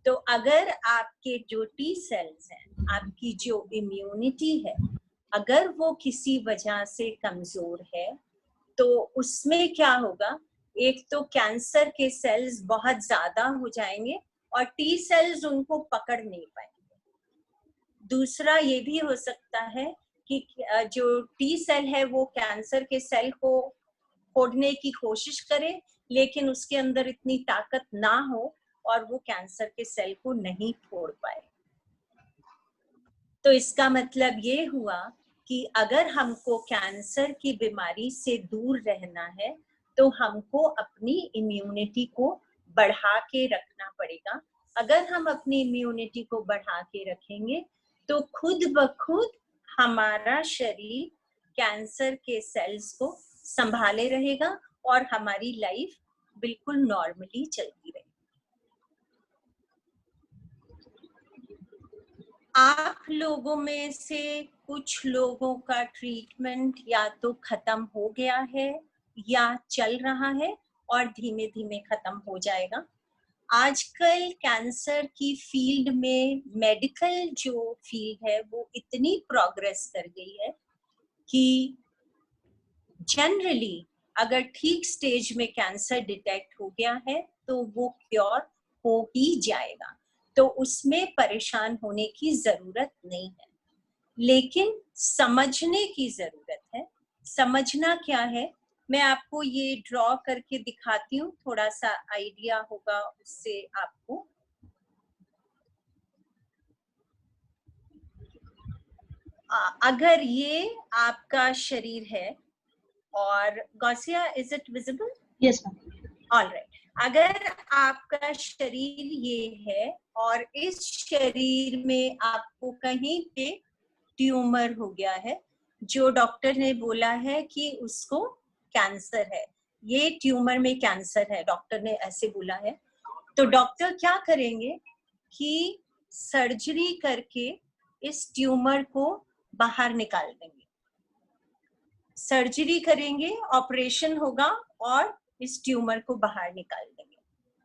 तो अगर आपके जो टी सेल्स हैं, आपकी जो इम्यूनिटी है, अगर वो किसी वजह से कमजोर है तो उसमें क्या होगा? एक तो कैंसर के सेल्स बहुत ज्यादा हो जाएंगे और टी सेल्स उनको पकड़ नहीं पाएंगे। दूसरा ये भी हो सकता है कि जो टी सेल है वो कैंसर के सेल को फोड़ने की कोशिश करे, लेकिन उसके अंदर इतनी ताकत ना हो और वो कैंसर के सेल को नहीं फोड़ पाए। तो इसका मतलब ये हुआ कि अगर हमको कैंसर की बीमारी से दूर रहना है तो हमको अपनी इम्यूनिटी को बढ़ा के रखना पड़ेगा। अगर हम अपनी इम्यूनिटी को बढ़ा के रखेंगे तो खुद ब खुद हमारा शरीर कैंसर के सेल्स को संभाले रहेगा और हमारी लाइफ बिल्कुल नॉर्मली चलती रहेगी। आप लोगों में से कुछ लोगों का ट्रीटमेंट या तो खत्म हो गया है या चल रहा है और धीमे धीमे खत्म हो जाएगा। आजकल कैंसर की फील्ड में मेडिकल जो फील्ड है वो इतनी प्रोग्रेस कर गई है कि जनरली अगर ठीक स्टेज में कैंसर डिटेक्ट हो गया है तो वो क्योर हो ही जाएगा, तो उसमें परेशान होने की जरूरत नहीं है। लेकिन समझने की जरूरत है। समझना क्या है, मैं आपको ये ड्रॉ करके दिखाती हूँ, थोड़ा सा आइडिया होगा उससे आपको। अगर ये आपका शरीर है और Gausiya, is it visible? Yes ma'am. All, अगर आपका शरीर ये है और इस शरीर में आपको कहीं पे ट्यूमर हो गया है, जो डॉक्टर ने बोला है कि उसको कैंसर है, ये ट्यूमर में कैंसर है, डॉक्टर ने ऐसे बोला है, तो डॉक्टर क्या करेंगे कि सर्जरी करके इस ट्यूमर को बाहर निकाल देंगे। सर्जरी करेंगे, ऑपरेशन होगा और इस ट्यूमर को बाहर निकाल देंगे।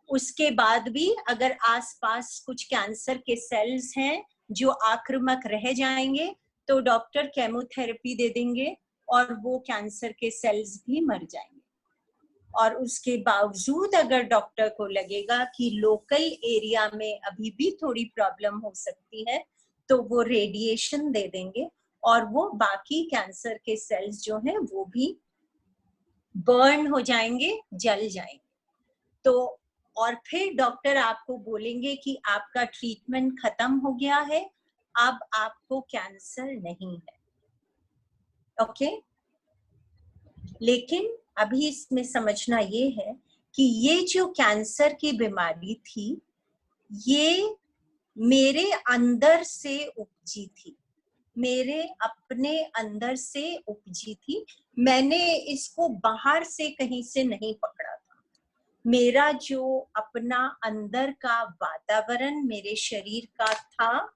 उसके बाद भी अगर आसपास कुछ कैंसर के सेल्स हैं जो आक्रामक रह जाएंगे तो डॉक्टर केमोथेरेपी दे देंगे और वो कैंसर के सेल्स भी मर जाएंगे। और उसके बावजूद अगर डॉक्टर को लगेगा कि लोकल एरिया में अभी भी थोड़ी प्रॉब्लम हो सकती है तो वो रेडिएशन दे देंगे और वो बाकी कैंसर के सेल्स जो हैं वो भी बर्न हो जाएंगे, जल जाएंगे। तो और फिर डॉक्टर आपको बोलेंगे कि आपका ट्रीटमेंट खत्म हो गया है, अब आपको कैंसर नहीं है। ओके, लेकिन अभी इसमें समझना ये है कि ये जो कैंसर की बीमारी थी ये मेरे अंदर से उपजी थी, मेरे अपने अंदर से उपजी थी। मैंने इसको बाहर से कहीं से नहीं पकड़ा था। मेरा जो अपना अंदर का वातावरण मेरे शरीर का था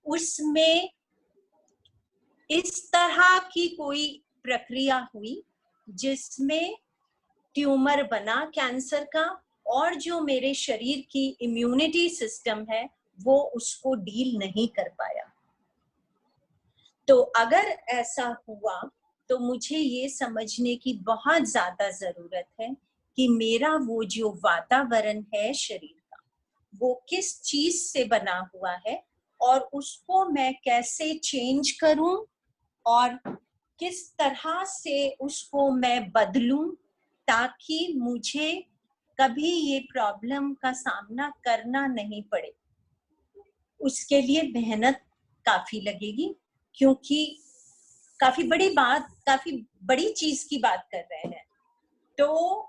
उसमें इस तरह की कोई प्रक्रिया हुई जिसमें ट्यूमर बना कैंसर का और जो मेरे शरीर की इम्यूनिटी सिस्टम है वो उसको डील नहीं कर पाया। तो अगर ऐसा हुआ तो मुझे ये समझने की बहुत ज्यादा जरूरत है कि मेरा वो जो वातावरण है शरीर का वो किस चीज से बना हुआ है और उसको मैं कैसे चेंज करूं और किस तरह से उसको मैं बदलूं ताकि मुझे कभी ये प्रॉब्लम का सामना करना नहीं पड़े। उसके लिए मेहनत काफी लगेगी क्योंकि काफी बड़ी चीज की बात कर रहे हैं, तो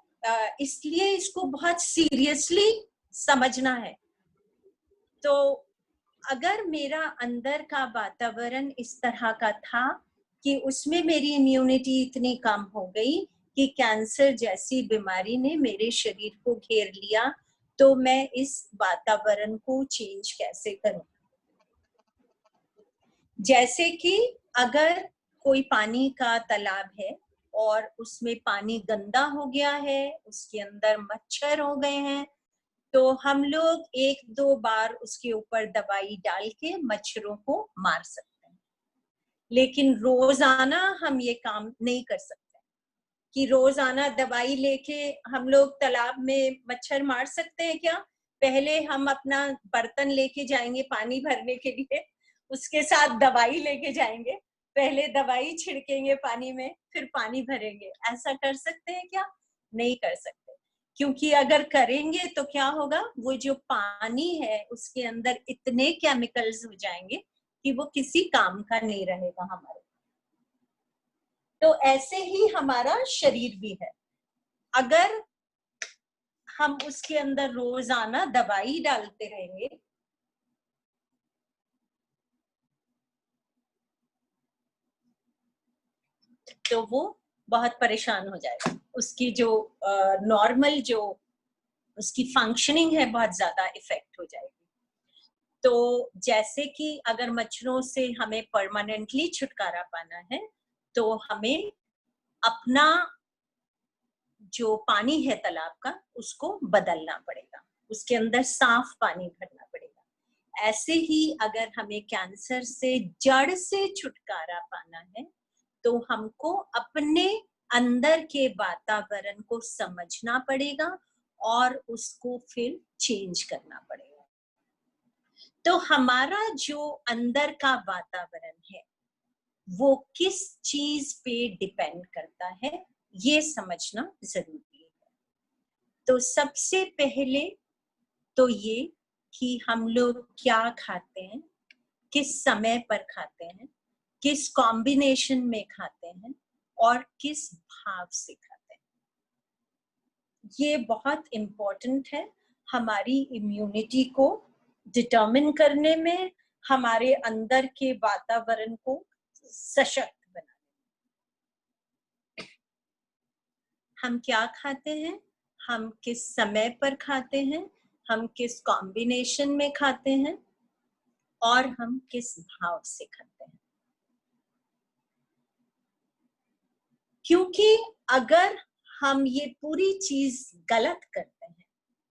इसलिए इसको बहुत सीरियसली समझना है। तो अगर मेरा अंदर का वातावरण इस तरह का था कि उसमें मेरी इम्यूनिटी इतनी कम हो गई कि कैंसर जैसी बीमारी ने मेरे शरीर को घेर लिया, तो मैं इस वातावरण को चेंज कैसे करूं? जैसे कि अगर कोई पानी का तालाब है और उसमें पानी गंदा हो गया है, उसके अंदर मच्छर हो गए हैं, तो हम लोग 1-2 बार उसके ऊपर दवाई डाल के मच्छरों को मार सकते हैं। लेकिन रोजाना हम ये काम नहीं कर सकते कि रोजाना दवाई लेके हम लोग तालाब में मच्छर मार सकते हैं क्या? पहले हम अपना बर्तन लेके जाएंगे पानी भरने के लिए, उसके साथ दवाई लेके जाएंगे, पहले दवाई छिड़केंगे पानी में, फिर पानी भरेंगे। ऐसा कर सकते हैं क्या? नहीं कर सकते। क्योंकि अगर करेंगे तो क्या होगा, वो जो पानी है उसके अंदर इतने केमिकल्स हो जाएंगे कि वो किसी काम का नहीं रहेगा हमारे। तो ऐसे ही हमारा शरीर भी है, अगर हम उसके अंदर रोजाना दवाई डालते रहेंगे तो वो बहुत परेशान हो जाएगा, उसकी जो नॉर्मल जो उसकी फंक्शनिंग है बहुत ज्यादा इफेक्ट हो जाएगी। तो जैसे कि अगर मच्छरों से हमें परमानेंटली छुटकारा पाना है तो हमें अपना जो पानी है तालाब का उसको बदलना पड़ेगा, उसके अंदर साफ पानी भरना पड़ेगा। ऐसे ही अगर हमें कैंसर से जड़ से छुटकारा पाना है तो हमको अपने अंदर के वातावरण को समझना पड़ेगा और उसको फिर चेंज करना पड़ेगा। तो हमारा जो अंदर का वातावरण है वो किस चीज पे डिपेंड करता है, ये समझना जरूरी है। तो सबसे पहले तो ये कि हम लोग क्या खाते हैं, किस समय पर खाते हैं, किस कॉम्बिनेशन में खाते हैं और किस भाव से खाते हैं, ये बहुत इम्पोर्टेंट है हमारी इम्यूनिटी को डिटरमिन करने में, हमारे अंदर के वातावरण को सशक्त बनाने में। हम क्या खाते हैं, हम किस समय पर खाते हैं, हम किस कॉम्बिनेशन में खाते हैं और हम किस भाव से खाते हैं। क्योंकि अगर हम ये पूरी चीज गलत करते हैं,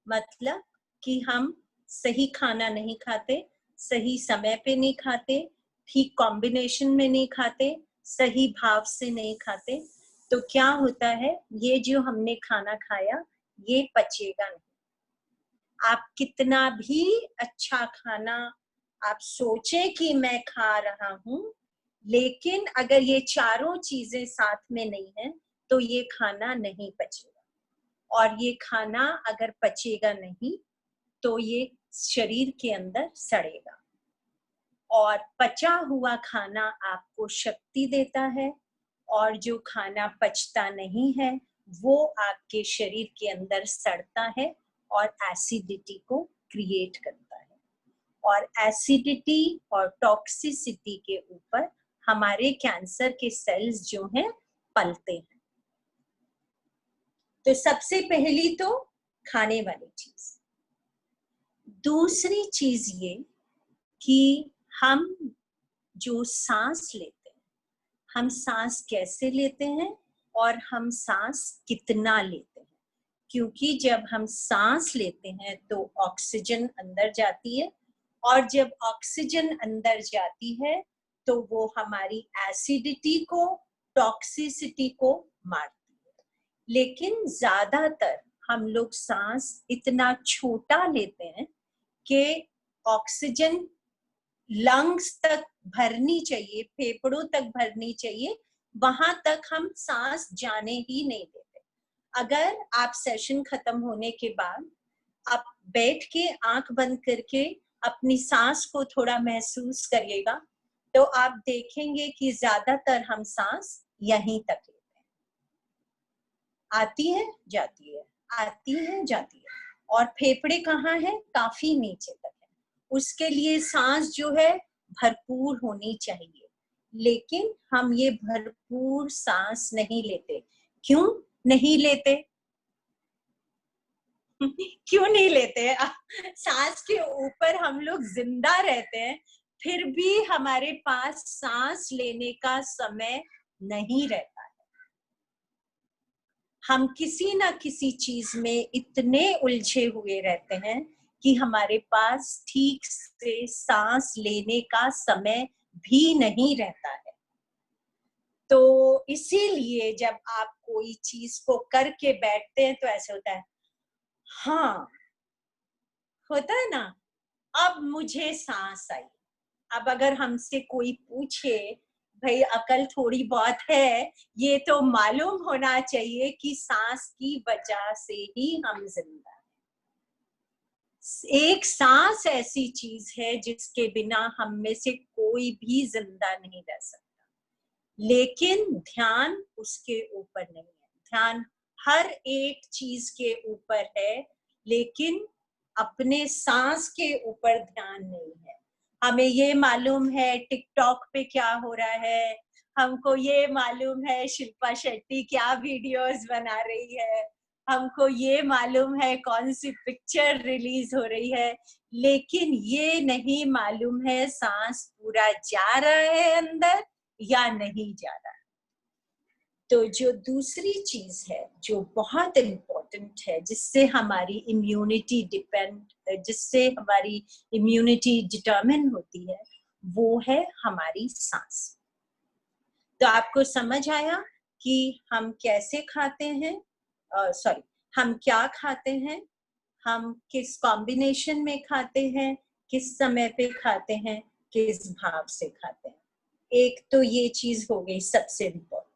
मतलब कि हम सही खाना नहीं खाते, सही समय पे नहीं खाते, ठीक कॉम्बिनेशन में नहीं खाते, सही भाव से नहीं खाते, तो क्या होता है, ये जो हमने खाना खाया ये पचेगा नहीं। आप कितना भी अच्छा खाना आप सोचें कि मैं खा रहा हूं, लेकिन अगर ये चारों चीजें साथ में नहीं है तो ये खाना नहीं पचेगा, और ये खाना अगर पचेगा नहीं तो ये शरीर के अंदर सड़ेगा। और पचा हुआ खाना आपको शक्ति देता है, और जो खाना पचता नहीं है वो आपके शरीर के अंदर सड़ता है और एसिडिटी को क्रिएट करता है। और एसिडिटी और टॉक्सिसिटी के ऊपर हमारे कैंसर के सेल्स जो हैं पलते हैं। तो सबसे पहली तो खाने वाली चीज। दूसरी चीज ये कि हम जो सांस लेते हैं, हम सांस कैसे लेते हैं और हम सांस कितना लेते हैं। क्योंकि जब हम सांस लेते हैं तो ऑक्सीजन अंदर जाती है, और जब ऑक्सीजन अंदर जाती है तो वो हमारी एसिडिटी को, टॉक्सिसिटी को मारती है। लेकिन ज्यादातर हम लोग सांस इतना छोटा लेते हैं कि ऑक्सीजन लंग्स तक भरनी चाहिए, फेफड़ों तक भरनी चाहिए, वहां तक हम सांस जाने ही नहीं देते। अगर आप सेशन खत्म होने के बाद आप बैठ के आंख बंद करके अपनी सांस को थोड़ा महसूस करिएगा तो आप देखेंगे कि ज्यादातर हम सांस यहीं तक लेते हैं, आती है जाती है, आती है जाती है, और फेफड़े कहाँ है, काफी नीचे तक है। उसके लिए सांस जो है भरपूर होनी चाहिए, लेकिन हम ये भरपूर सांस नहीं लेते। क्यों नहीं लेते? क्यों नहीं लेते? सांस के ऊपर हम लोग जिंदा रहते हैं, फिर भी हमारे पास सांस लेने का समय नहीं रहता है। हम किसी ना किसी चीज में इतने उलझे हुए रहते हैं कि हमारे पास ठीक से सांस लेने का समय भी नहीं रहता है। तो इसीलिए जब आप कोई चीज को करके बैठते हैं तो ऐसे होता है, हाँ होता है ना, अब मुझे सांस आई। अब अगर हमसे कोई पूछे भाई अकल थोड़ी बहुत है, ये तो मालूम होना चाहिए कि सांस की वजह से ही हम जिंदा हैं। एक सांस ऐसी चीज है जिसके बिना हम में से कोई भी जिंदा नहीं रह सकता, लेकिन ध्यान उसके ऊपर नहीं है। ध्यान हर एक चीज के ऊपर है, लेकिन अपने सांस के ऊपर ध्यान नहीं है। हमें ये मालूम है टिकटॉक पे क्या हो रहा है, हमको ये मालूम है शिल्पा शेट्टी क्या वीडियोस बना रही है, हमको ये मालूम है कौन सी पिक्चर रिलीज हो रही है, लेकिन ये नहीं मालूम है सांस पूरा जा रहा है अंदर या नहीं जा रहा है। तो जो दूसरी चीज है जो बहुत इम्पोर्टेंट है, जिससे हमारी इम्यूनिटी डिटरमिन होती है, वो है हमारी सांस। तो आपको समझ आया कि हम कैसे खाते हैं, हम क्या खाते हैं, हम किस कॉम्बिनेशन में खाते हैं, किस समय पे खाते हैं, किस भाव से खाते हैं। एक तो ये चीज हो गई सबसे इम्पोर्टेंट।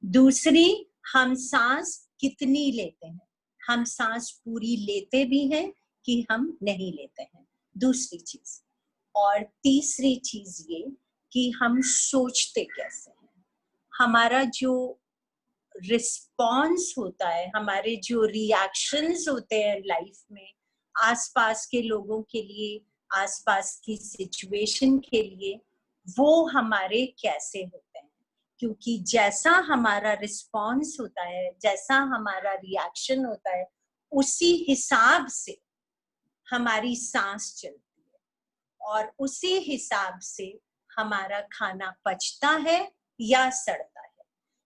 दूसरी, हम सांस कितनी लेते हैं, हम सांस पूरी लेते भी हैं कि हम नहीं लेते हैं, दूसरी चीज। और तीसरी चीज ये कि हम सोचते कैसे हैं, हमारा जो रिस्पॉन्स होता है, हमारे जो रिएक्शंस होते हैं लाइफ में, आसपास के लोगों के लिए, आसपास की सिचुएशन के लिए, वो हमारे कैसे होते हैं। क्योंकि जैसा हमारा रिस्पॉन्स होता है, जैसा हमारा रिएक्शन होता है, उसी हिसाब से हमारी सांस चलती है और उसी हिसाब से हमारा खाना पचता है या सड़ता है।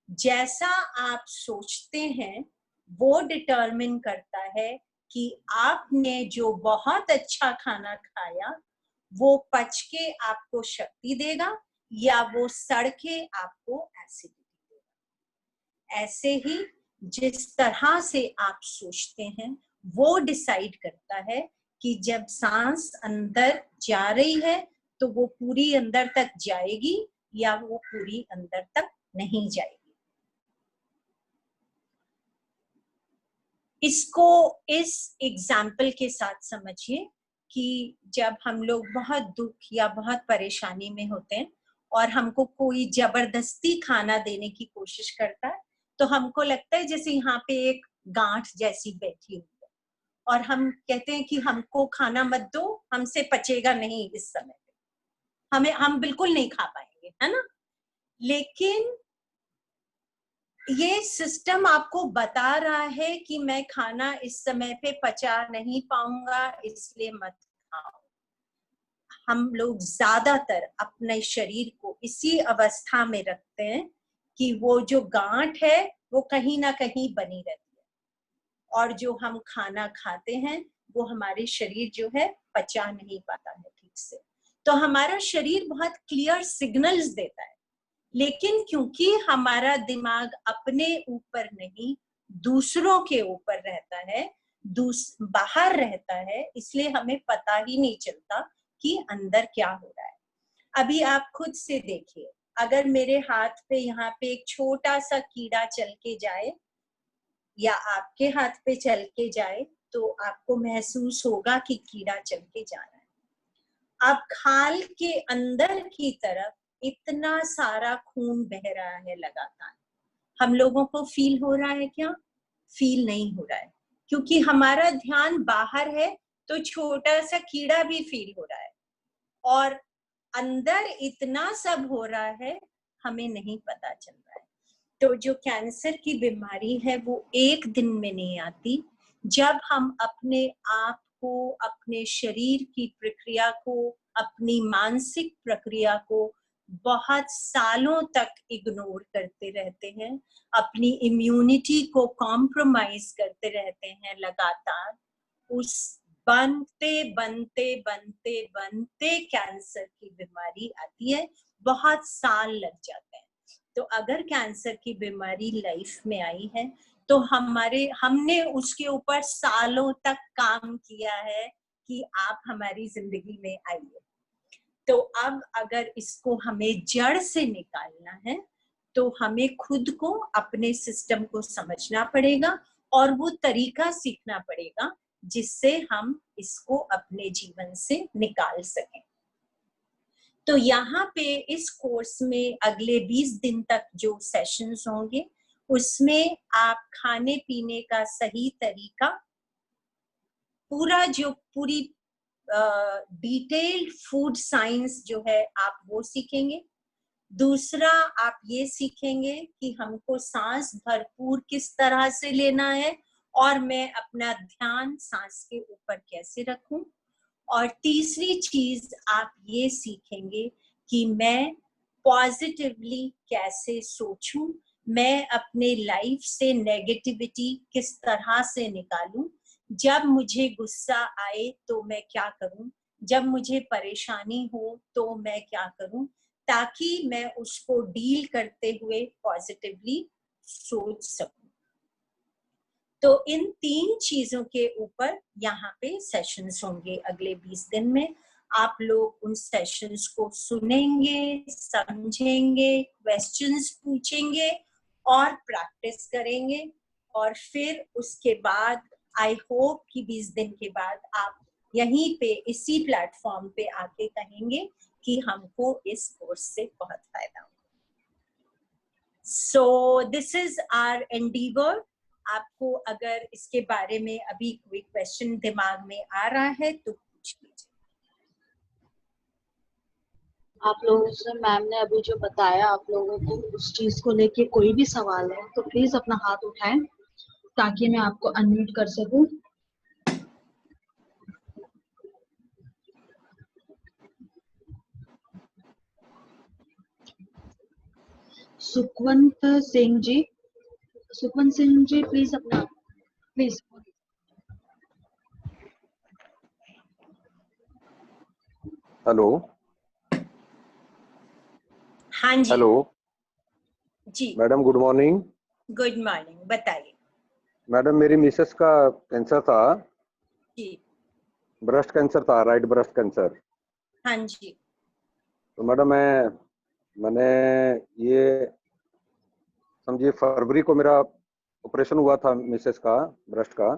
जैसा आप सोचते हैं वो डिटरमिन करता है कि आपने जो बहुत अच्छा खाना खाया वो पच के आपको शक्ति देगा या वो सड़ के आपको एसिडिटी देगा। ऐसे ही जिस तरह से आप सोचते हैं वो डिसाइड करता है कि जब सांस अंदर जा रही है तो वो पूरी अंदर तक जाएगी या वो पूरी अंदर तक नहीं जाएगी। इसको इस एग्जाम्पल के साथ समझिए कि जब हम लोग बहुत दुख या बहुत परेशानी में होते हैं और हमको कोई जबरदस्ती खाना देने की कोशिश करता है, तो हमको लगता है जैसे यहाँ पे एक गांठ जैसी बैठी हुई है और हम कहते हैं कि हमको खाना मत दो, हमसे पचेगा नहीं इस समय पे, हम बिल्कुल नहीं खा पाएंगे, है ना। लेकिन ये सिस्टम आपको बता रहा है कि मैं खाना इस समय पे पचा नहीं पाऊंगा, इसलिए मत खाओ। हम लोग ज्यादातर अपने शरीर को इसी अवस्था में रखते हैं कि वो जो गांठ है वो कहीं ना कहीं बनी रहती है और जो हम खाना खाते हैं वो हमारे शरीर जो है पचा नहीं पाता है ठीक से। तो हमारा शरीर बहुत क्लियर सिग्नल्स देता है, लेकिन क्योंकि हमारा दिमाग अपने ऊपर नहीं दूसरों के ऊपर रहता है, बाहर रहता है, इसलिए हमें पता ही नहीं चलता कि अंदर क्या हो रहा है। अभी आप खुद से देखिए, अगर मेरे हाथ पे यहाँ पे एक छोटा सा कीड़ा चल के जाए या आपके हाथ पे चल के जाए तो आपको महसूस होगा कि कीड़ा चल के जा रहा है। अब खाल के अंदर की तरफ इतना सारा खून बह रहा है लगातार, हम लोगों को फील हो रहा है क्या? फील नहीं हो रहा है, क्योंकि हमारा ध्यान बाहर है तो छोटा सा कीड़ा भी फील हो रहा है और अंदर इतना सब हो रहा है हमें नहीं पता चल रहा है। तो जो कैंसर की बीमारी है वो एक दिन में नहीं आती। जब हम अपने आप को, अपने शरीर की प्रक्रिया को, अपनी मानसिक प्रक्रिया को बहुत सालों तक इग्नोर करते रहते हैं, अपनी इम्यूनिटी को कॉम्प्रोमाइज करते रहते हैं लगातार, उस बनते बनते बनते बनते कैंसर की बीमारी आती है, बहुत साल लग जाते हैं। तो अगर कैंसर की बीमारी लाइफ में आई है तो हमने उसके ऊपर सालों तक काम किया है कि आप हमारी जिंदगी में आइए। तो अब अगर इसको हमें जड़ से निकालना है तो हमें खुद को, अपने सिस्टम को समझना पड़ेगा और वो तरीका सीखना पड़ेगा जिससे हम इसको अपने जीवन से निकाल सकें। तो यहाँ पे इस कोर्स में अगले 20 दिन तक जो सेशंस होंगे उसमें आप खाने पीने का सही तरीका, पूरी डिटेल्ड फूड साइंस जो है आप वो सीखेंगे। दूसरा, आप ये सीखेंगे कि हमको सांस भरपूर किस तरह से लेना है और मैं अपना ध्यान सांस के ऊपर कैसे रखूं। और तीसरी चीज आप ये सीखेंगे कि मैं पॉजिटिवली कैसे सोचूं, मैं अपने लाइफ से नेगेटिविटी किस तरह से निकालूं। जब मुझे गुस्सा आए तो मैं क्या करूं, जब मुझे परेशानी हो तो मैं क्या करूं, ताकि मैं उसको डील करते हुए पॉजिटिवली सोच सकूं। तो इन 3 चीजों के ऊपर यहाँ पे सेशंस होंगे अगले 20 दिन में। आप लोग उन सेशंस को सुनेंगे, समझेंगे, क्वेश्चंस पूछेंगे और प्रैक्टिस करेंगे। और फिर उसके बाद आई होप कि 20 दिन के बाद आप यहीं पे इसी प्लेटफॉर्म पे आके कहेंगे कि हमको इस कोर्स से बहुत फायदा हुआ। So this is our endeavour. आपको अगर इसके बारे में अभी कोई क्वेश्चन दिमाग में आ रहा है तो पूछ लीजिए। आप लोगों से मैम ने अभी जो बताया, आप लोगों को उस चीज को लेके कोई भी सवाल है तो प्लीज अपना हाथ उठाएं ताकि मैं आपको अनम्यूट कर सकूं। सुखवंत सिंह जी प्लीज अपना प्लीज। हेलो। हाँ जी। हेलो जी madam, good morning. Good morning, बताइए। मैडम, मेरी मिसेस का कैंसर था जी। ब्रेस्ट कैंसर था, राइट ब्रेस्ट कैंसर। हाँ जी। तो मैडम मैंने ये समझिए फरवरी को मेरा ऑपरेशन हुआ था मिसेस का, ब्रेस्ट का।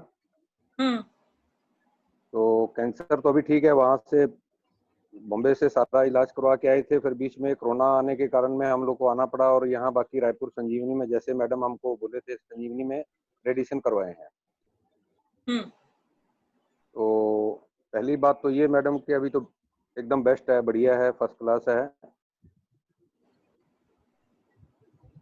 तो कैंसर तो अभी ठीक है, वहां से बॉम्बे से सारा इलाज करवा के आए थे। फिर बीच में कोरोना आने के कारण में हम लोग को आना पड़ा और यहाँ बाकी रायपुर संजीवनी में, जैसे मैडम हमको बोले थे, संजीवनी में रेडिएशन करवाए हैं। तो पहली बात तो ये मैडम कि अभी तो एकदम बेस्ट है, बढ़िया है, फर्स्ट क्लास है।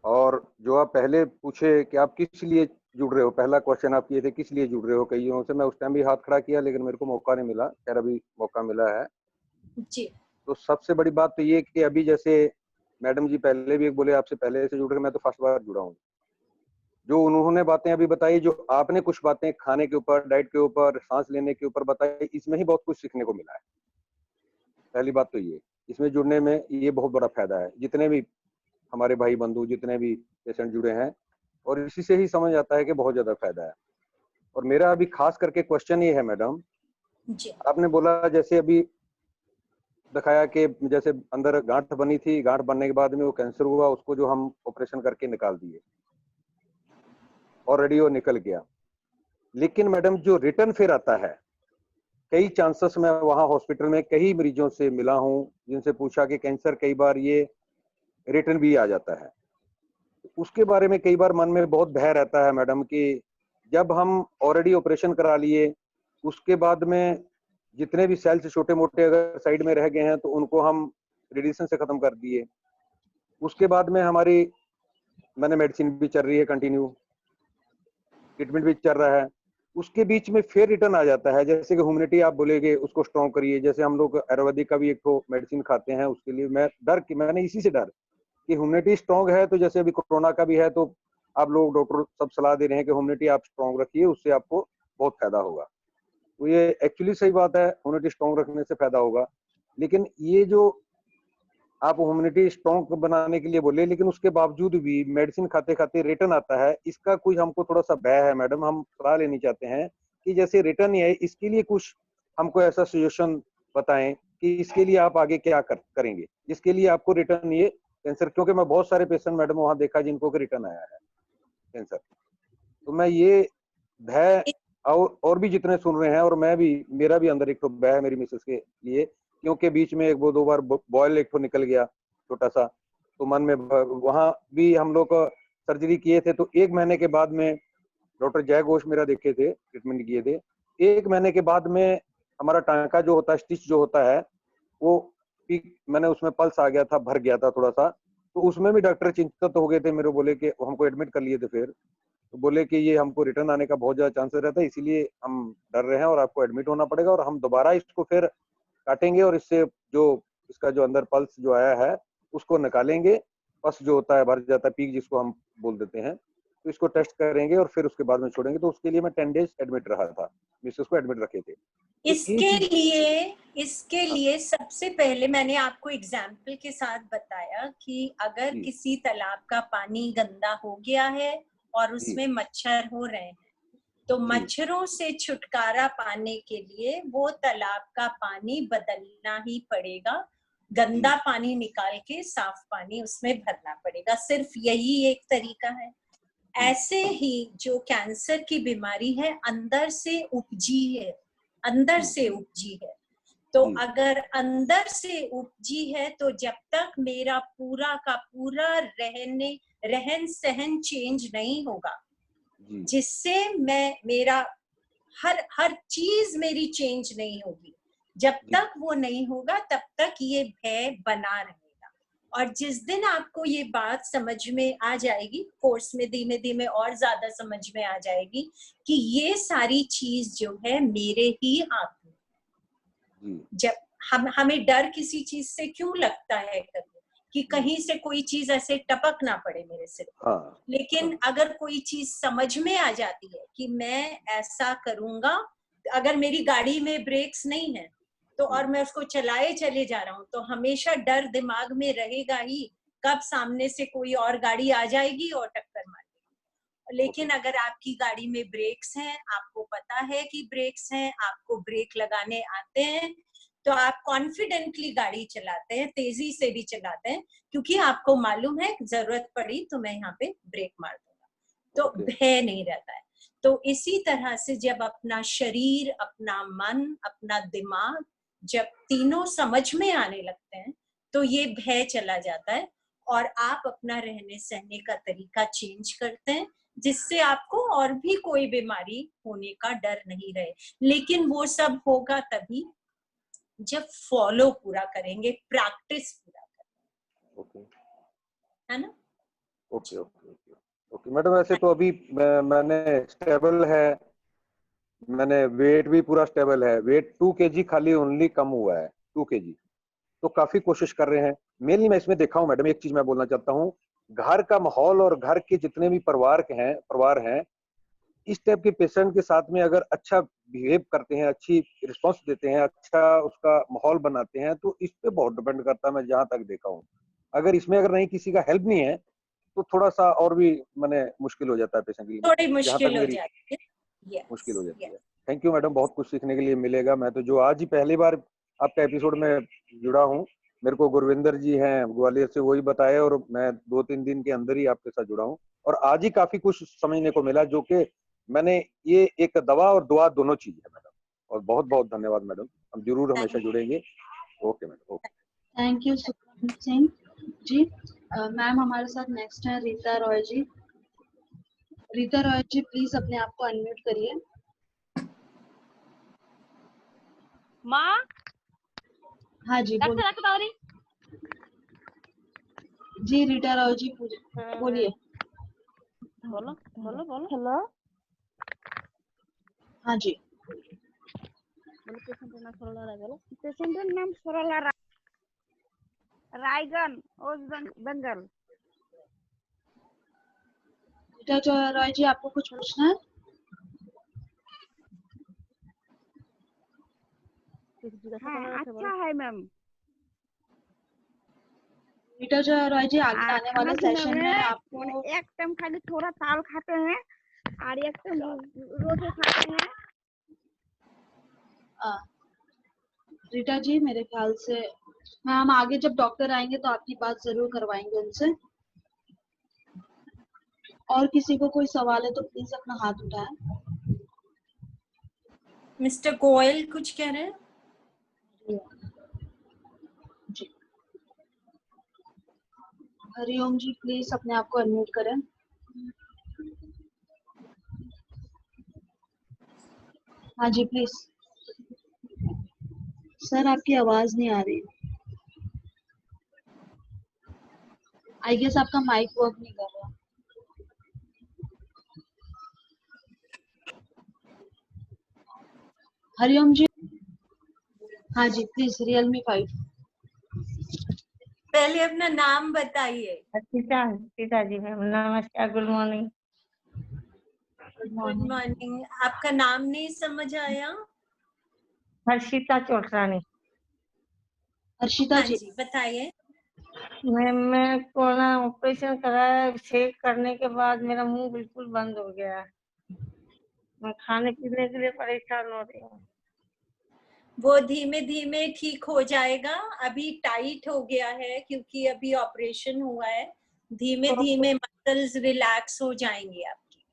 और जो आप पहले पूछे कि आप किस लिए जुड़ रहे हो, पहला क्वेश्चन आप किए थे किस लिए जुड़ रहे हो कईयों से, मैं उस टाइम भी हाथ खड़ा किया लेकिन मेरे को मौका नहीं मिला। खैर अभी मौका मिला है जी। तो सबसे बड़ी बात तो ये कि अभी जैसे मैडम जी पहले भी एक बोले आपसे पहले से जुड़ रहे, मैं तो फर्स्ट बार जुड़ा हूँ। जो उन्होंने बातें अभी बताई, जो आपने कुछ बातें खाने के ऊपर, डाइट के ऊपर, सांस लेने के ऊपर बताई, इसमें ही बहुत कुछ सीखने को मिला है। पहली बात तो ये, इसमें जुड़ने में ये बहुत बड़ा फायदा है। जितने भी हमारे भाई बंधु, जितने भी पेशेंट जुड़े हैं, और इसी से ही समझ आता है कि बहुत ज्यादा फायदा है। और मेरा अभी खास करके क्वेश्चन ये है मैडम, आपने बोला जैसे अभी दिखाया कि जैसे अंदर गांठ बनी थी, गांठ बनने के बाद में वो कैंसर हुआ, उसको जो हम ऑपरेशन करके निकाल दिए, ऑलरेडी वो निकल गया। लेकिन मैडम जो रिटर्न फिर आता है, कई चांसेस मैं वहां हॉस्पिटल में कई मरीजों से मिला हूं जिनसे पूछा कि कैंसर कई बार ये रिटर्न भी आ जाता है। उसके बारे में कई बार मन में बहुत भय रहता है मैडम कि जब हम ऑलरेडी ऑपरेशन करा लिए, उसके बाद में जितने भी सेल्स छोटे मोटे अगर साइड में रह गए हैं तो उनको हम रेडिएशन से खत्म कर दिए। उसके बाद में हमारी मैंने मेडिसिन भी चल रही है, कंटिन्यू ट्रीटमेंट भी चल रहा है। उसके बीच में फिर रिटर्न आ जाता है, जैसे कि ह्यूमिनिटी आप बोलेगे उसको स्ट्रॉन्ग करिए। जैसे हम लोग आयुर्वेदिक का भी एक तो मेडिसिन खाते हैं, उसके लिए मैंने इसी से डर कि ह्यूमिनिटी स्ट्रॉन्ग है, तो जैसे अभी कोरोना का भी है तो आप लोग डॉक्टर सब सलाह दे रहे हैं कि ह्यूमिनिटी आप स्ट्रॉन्ग रखिए, उससे आपको बहुत फायदा होगा। तो ये एक्चुअली सही बात है, ह्यूमिनिटी स्ट्रॉन्ग रखने से फायदा होगा। लेकिन ये जो आप ह्यूमिनिटी स्ट्रॉन्ग बनाने के लिए बोले, लेकिन उसके बावजूद भी मेडिसिन खाते खाते रिटर्न आता है, इसका कुछ हमको थोड़ा सा भय है मैडम। हम सलाह लेनी चाहते हैं कि जैसे रिटर्न ही है, इसके लिए कुछ हमको ऐसा सजेशन बताएं कि इसके लिए आप आगे क्या करेंगे, जिसके लिए आपको रिटर्न ये कैंसर, क्योंकि मैं बहुत सारे पेशेंट मैडम वहाँ देखा जिनको कि रिटर्न आया है कैंसर। तो मैं ये भय और भी जितने सुन रहे हैं, और मैं भी, मेरा भी अंदर एक तो भय है मेरी मिसेस के लिए, क्योंकि बीच में एक दो बार बॉयल एक तो निकल गया छोटा सा, तो मन में वहाँ भी हम लोग सर्जरी किए थे। तो 1 महीने के बाद में डॉक्टर जय घोष मेरा देखे थे, ट्रीटमेंट किए थे। 1 महीने के बाद में हमारा टांका जो होता है, स्टिच जो होता है, वो मैंने उसमें पल्स आ गया था, भर गया था थोड़ा सा, तो उसमें भी डॉक्टर चिंतित हो गए थे मेरे, बोले कि हमको एडमिट कर लिए थे फिर, तो बोले कि ये हमको रिटर्न आने का बहुत ज्यादा चांसेस रहता है, इसीलिए हम डर रहे हैं और आपको एडमिट होना पड़ेगा, और हम दोबारा इसको फिर काटेंगे और इससे जो इसका जो अंदर पल्स जो आया है उसको निकालेंगे, पस जो होता है भर जाता है, पीक जिसको हम बोल देते हैं, तो इसको टेस्ट करेंगे और फिर उसके बाद में छोड़ेंगे। तो उसके लिए मैं 10 डेज एडमिट रहा था, मिसेस को एडमिट रखे थे। तो इसके लिए सबसे पहले मैंने आपको एग्जाम्पल के साथ बताया कि अगर किसी तालाब का पानी गंदा हो गया है और उसमें मच्छर हो रहे हैं, तो मच्छरों से छुटकारा पाने के लिए वो तालाब का पानी बदलना ही पड़ेगा, गंदा पानी निकाल के साफ पानी उसमें भरना पड़ेगा, सिर्फ यही एक तरीका है। ऐसे ही जो कैंसर की बीमारी है अंदर से उपजी है, अंदर से उपजी है, तो अगर अंदर से उपजी है तो जब तक मेरा पूरा का पूरा रहन सहन चेंज नहीं होगा, जिससे मेरा हर चीज मेरी चेंज नहीं होगी, जब तक वो नहीं होगा तब तक ये भय बना रहेगा। और जिस दिन आपको ये बात समझ में आ जाएगी, कोर्स में धीमे धीमे और ज्यादा समझ में आ जाएगी कि ये सारी चीज जो है मेरे ही हाथ में। जब हमें डर किसी चीज से क्यों लगता है कभी, कि कहीं से कोई चीज ऐसे टपक ना पड़े मेरे सिर पर, लेकिन अगर कोई चीज समझ में आ जाती है कि मैं ऐसा करूंगा, अगर मेरी गाड़ी में ब्रेक्स नहीं है तो और मैं उसको चलाए चले जा रहा हूँ, तो हमेशा डर दिमाग में रहेगा ही, कब सामने से कोई और गाड़ी आ जाएगी और टक्कर मारेगी। लेकिन अगर आपकी गाड़ी में ब्रेक्स हैं, आपको पता है कि ब्रेक्स हैं, आपको ब्रेक लगाने आते हैं, तो आप कॉन्फिडेंटली गाड़ी चलाते हैं, तेजी से भी चलाते हैं, क्योंकि आपको मालूम है जरूरत पड़ी तो मैं यहाँ पे ब्रेक मार दूंगा, तो भय नहीं रहता है। तो इसी तरह से जब अपना शरीर, अपना मन, अपना दिमाग, जब तीनों समझ में आने लगते हैं तो ये भय चला जाता है और आप अपना रहने सहने का तरीका चेंज करते हैं, जिससे आपको और भी कोई बीमारी होने का डर नहीं रहे। लेकिन वो सब होगा तभी जब फॉलो पूरा करेंगे, प्रैक्टिस पूरा करेंगे, है ना? ओके मैडम, वैसे तो अभी मैंने स्टेबल है, मैंने वेट भी पूरा स्टेबल है, वेट 2 kg खाली ओनली कम हुआ है, 2 kg, तो काफी कोशिश कर रहे हैं। मेनली मैं इसमें देखा हूँ मैडम, एक चीज मैं बोलना चाहता हूँ, घर का माहौल और घर के जितने भी परिवार हैं, इस टाइप के पेशेंट के साथ में अगर अच्छा बिहेव करते हैं, अच्छी रिस्पॉन्स देते हैं, अच्छा उसका माहौल बनाते हैं, तो इस पे बहुत डिपेंड करता है, मैं जहां तक देखा हूँ। अगर इसमें अगर नहीं किसी का हेल्प नहीं है तो थोड़ा सा और भी मैंने मुश्किल हो जाता है पेशेंट के लिए, थोड़ी मुश्किल हो जाती है। मुश्किल हो जाती है। थैंक यू मैडम, बहुत कुछ सीखने के लिए मिलेगा। मैं तो जो आज ही पहली बार आपका एपिसोड में जुड़ा हूँ, मेरे को गुरविंदर जी हैं ग्वालियर से, वही बताए, और मैं 2-3 दिन के अंदर ही आपके साथ जुड़ा हूँ, और आज ही काफी कुछ समझने को मिला, जो कि मैंने ये एक दवा और दुआ दोनों चीज है मैडम। और बहुत बहुत धन्यवाद मैडम, हम जरूर हमेशा जुड़ेंगे। Okay madam, okay. Thank you सुखन सिंह जी। मैम हमारे साथ नेक्स्ट है रीता रॉय जी। रीता रॉय जी प्लीज अपने आप को अनम्यूट करिए। माँ, हाँ जी बोलिए। जी रीता रॉय जी बोलिए। बोलो बोलो बोलो। हेलो, हाँ जी बोलो। पेशेंट नाम सरला रायगंज, वेस्ट बंगाल। रीता रॉय जी आपको कुछ पूछना है? हाँ, अच्छा है मैम। रीता रॉय जी आगे आने वाले सेशन में आपको एक टाइम खाली थोड़ा ताल खाते हैं और एक टाइम रोटी खाते हैं। रीटा जी मेरे ख्याल से मैम आगे जब डॉक्टर आएंगे तो आपकी बात जरूर करवाएंगे उनसे। और किसी को कोई सवाल है तो प्लीज अपना हाथ उठाएं। मिस्टर गोयल कुछ कह रहे हैं? जी हरिओम जी प्लीज अपने आप को अनम्यूट करें। हाँ जी प्लीज। सर आपकी आवाज नहीं आ रही। आई गेस आपका माइक वर्क नहीं कर रहा। हरिओम जी। हाँ जी प्लीज रियलमी 5। पहले अपना नाम बताइए। हर्षिता जी मैम, नमस्कार, गुड मॉर्निंग। Good morning. आपका नाम नहीं समझ आया। हर्षिता चोटरानी। हर्षिता हाँ जी बताइए। मैम मैं कोरोना ऑपरेशन कराया, चेक करने के बाद मेरा मुंह बिल्कुल बंद हो गया है। मैं खाने पीने के लिए परेशान हो रही हूँ। वो धीमे धीमे ठीक हो जाएगा। अभी टाइट हो गया है क्योंकि अभी ऑपरेशन हुआ है। धीमे धीमे मसल्स रिलैक्स हो जाएंगे आपकी।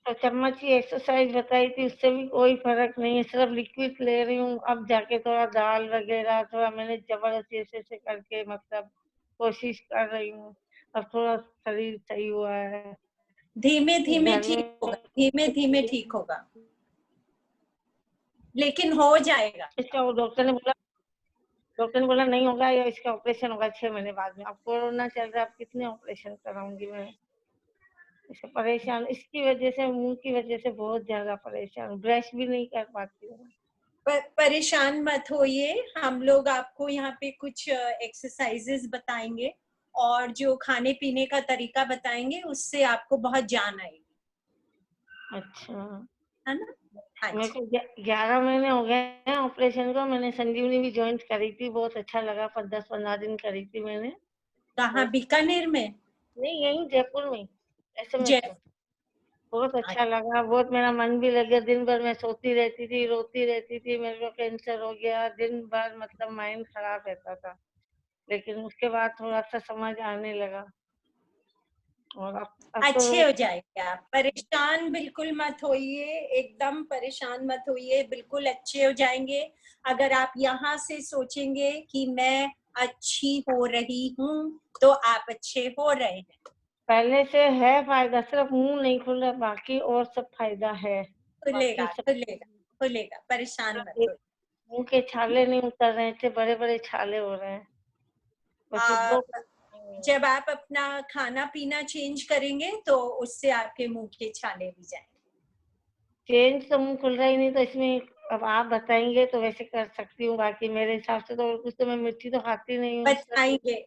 तो चम्मच की एक्सरसाइज बताई थी, उससे भी कोई फर्क नहीं है, सिर्फ लिक्विड ले रही हूँ। अब जाके थोड़ा दाल वगैरह थोड़ा मैंने जबरदस्ती ऐसे करके मतलब कोशिश कर रही हूँ। अब थोड़ा शरीर सही हुआ है। धीमे धीमे ठीक होगा, धीमे धीमे ठीक होगा, लेकिन हो जाएगा। इसका वो डॉक्टर ने बोला नहीं होगा, या इसका ऑपरेशन होगा 6 महीने बाद में। अब कोरोना चल रहा है, अब कितने ऑपरेशन कराऊंगी मैं। इससे परेशान, इसकी वजह से, मुंह की वजह से बहुत ज्यादा परेशान, ब्रश भी नहीं कर पाती हूँ। परेशान मत होइए, हम लोग आपको यहाँ पे कुछ एक्सरसाइजेस बताएंगे और जो खाने पीने का तरीका बताएंगे, उससे आपको बहुत जान आएगी। अच्छा है ना। मेरे को 11 महीने हो गए हैं ऑपरेशन को। मैंने संजीवनी भी ज्वाइन करी थी, बहुत अच्छा लगा। 10-15 दिन करी थी मैंने। कहाँ, बीकानेर में? नहीं, यहीं जयपुर में, SMS में। बहुत अच्छा लगा, बहुत मेरा मन भी लग गया। दिन भर मैं सोती रहती थी, रोती रहती थी, मेरे को कैंसर हो गया, दिन भर मतलब माइंड खराब रहता था। लेकिन उसके बाद थोड़ा सा समझ आने लगा और अब अच्छे हो जाएंगे आप। परेशान बिल्कुल मत होइए, एकदम परेशान मत होइए, बिल्कुल अच्छे हो जाएंगे। अगर आप यहाँ से सोचेंगे कि मैं अच्छी हो रही हूँ तो आप अच्छे हो रहे हैं। पहले से है फायदा, सिर्फ मुंह नहीं खुल रहा, बाकी और सब फायदा है। खुलेगा खुलेगा खुलेगा, परेशान मत होइए। मुंह के छाले नहीं उतर रहे थे, बड़े बड़े छाले हो रहे हैं। जब आप अपना खाना पीना चेंज करेंगे तो उससे आपके मुंह के छाले भी जाएंगे। चेंज तो मुंह खुल रहा ही नहीं, तो इसमें अब आप बताएंगे तो वैसे कर सकती हूँ। बाकी मेरे हिसाब से तो कुछ, तो मैं मिर्ची तो खाती नहीं हूँ। बताएंगे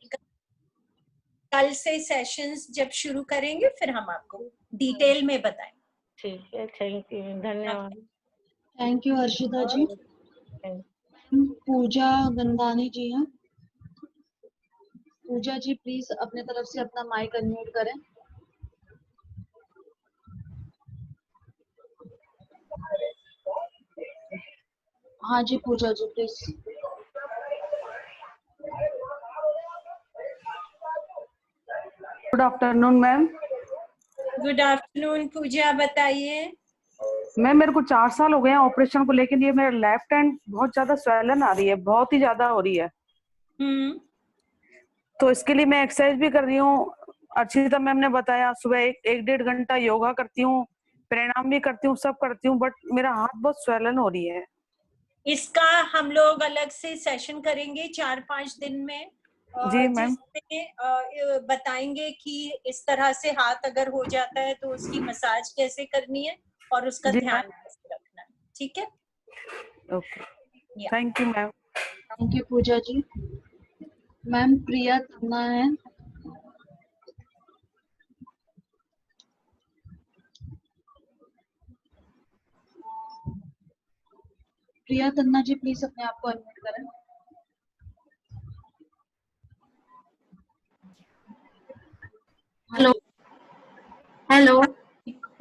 कल से सेशंस जब शुरू करेंगे, फिर हम आपको डिटेल में बताएंगे। ठीक है, थैंक यू, धन्यवाद। थैंक यू हर्षिता जी। पूजा गंदानी जी हैं। पूजा जी प्लीज अपने तरफ से अपना माइक अनम्यूट करें। हाँ जी Pooja ji please. Good afternoon ma'am. Good afternoon Pooja, बताइए। मैम मेरे को 4 साल हो गए हैं ऑपरेशन को, लेकिन ये मेरा लेफ्ट हैंड बहुत ज्यादा स्वेलन आ रही है, बहुत ही ज्यादा हो रही है। तो इसके लिए मैं एक्सरसाइज भी कर रही हूँ। अर्चिता मैम ने बताया, सुबह 1-1.5 घंटा योगा करती हूँ, प्राणायाम भी करती हूँ, सब करती हूँ, बट मेरा हाथ बहुत स्वेलन हो रही है। इसका हम लोग अलग से सेशन करेंगे 4-5 दिन में, जी मैम। जिसमें बताएंगे कि इस तरह से हाथ अगर हो जाता है तो उसकी मसाज कैसे करनी है और उसका ध्यान कैसे रखना है। ठीक है, okay, thank you ma'am. Thank you Pooja ji. Ma'am Priya Tanna है। प्रिया तन्ना जी प्लीज अपने आप को अनम्यूट करें। हेलो हेलो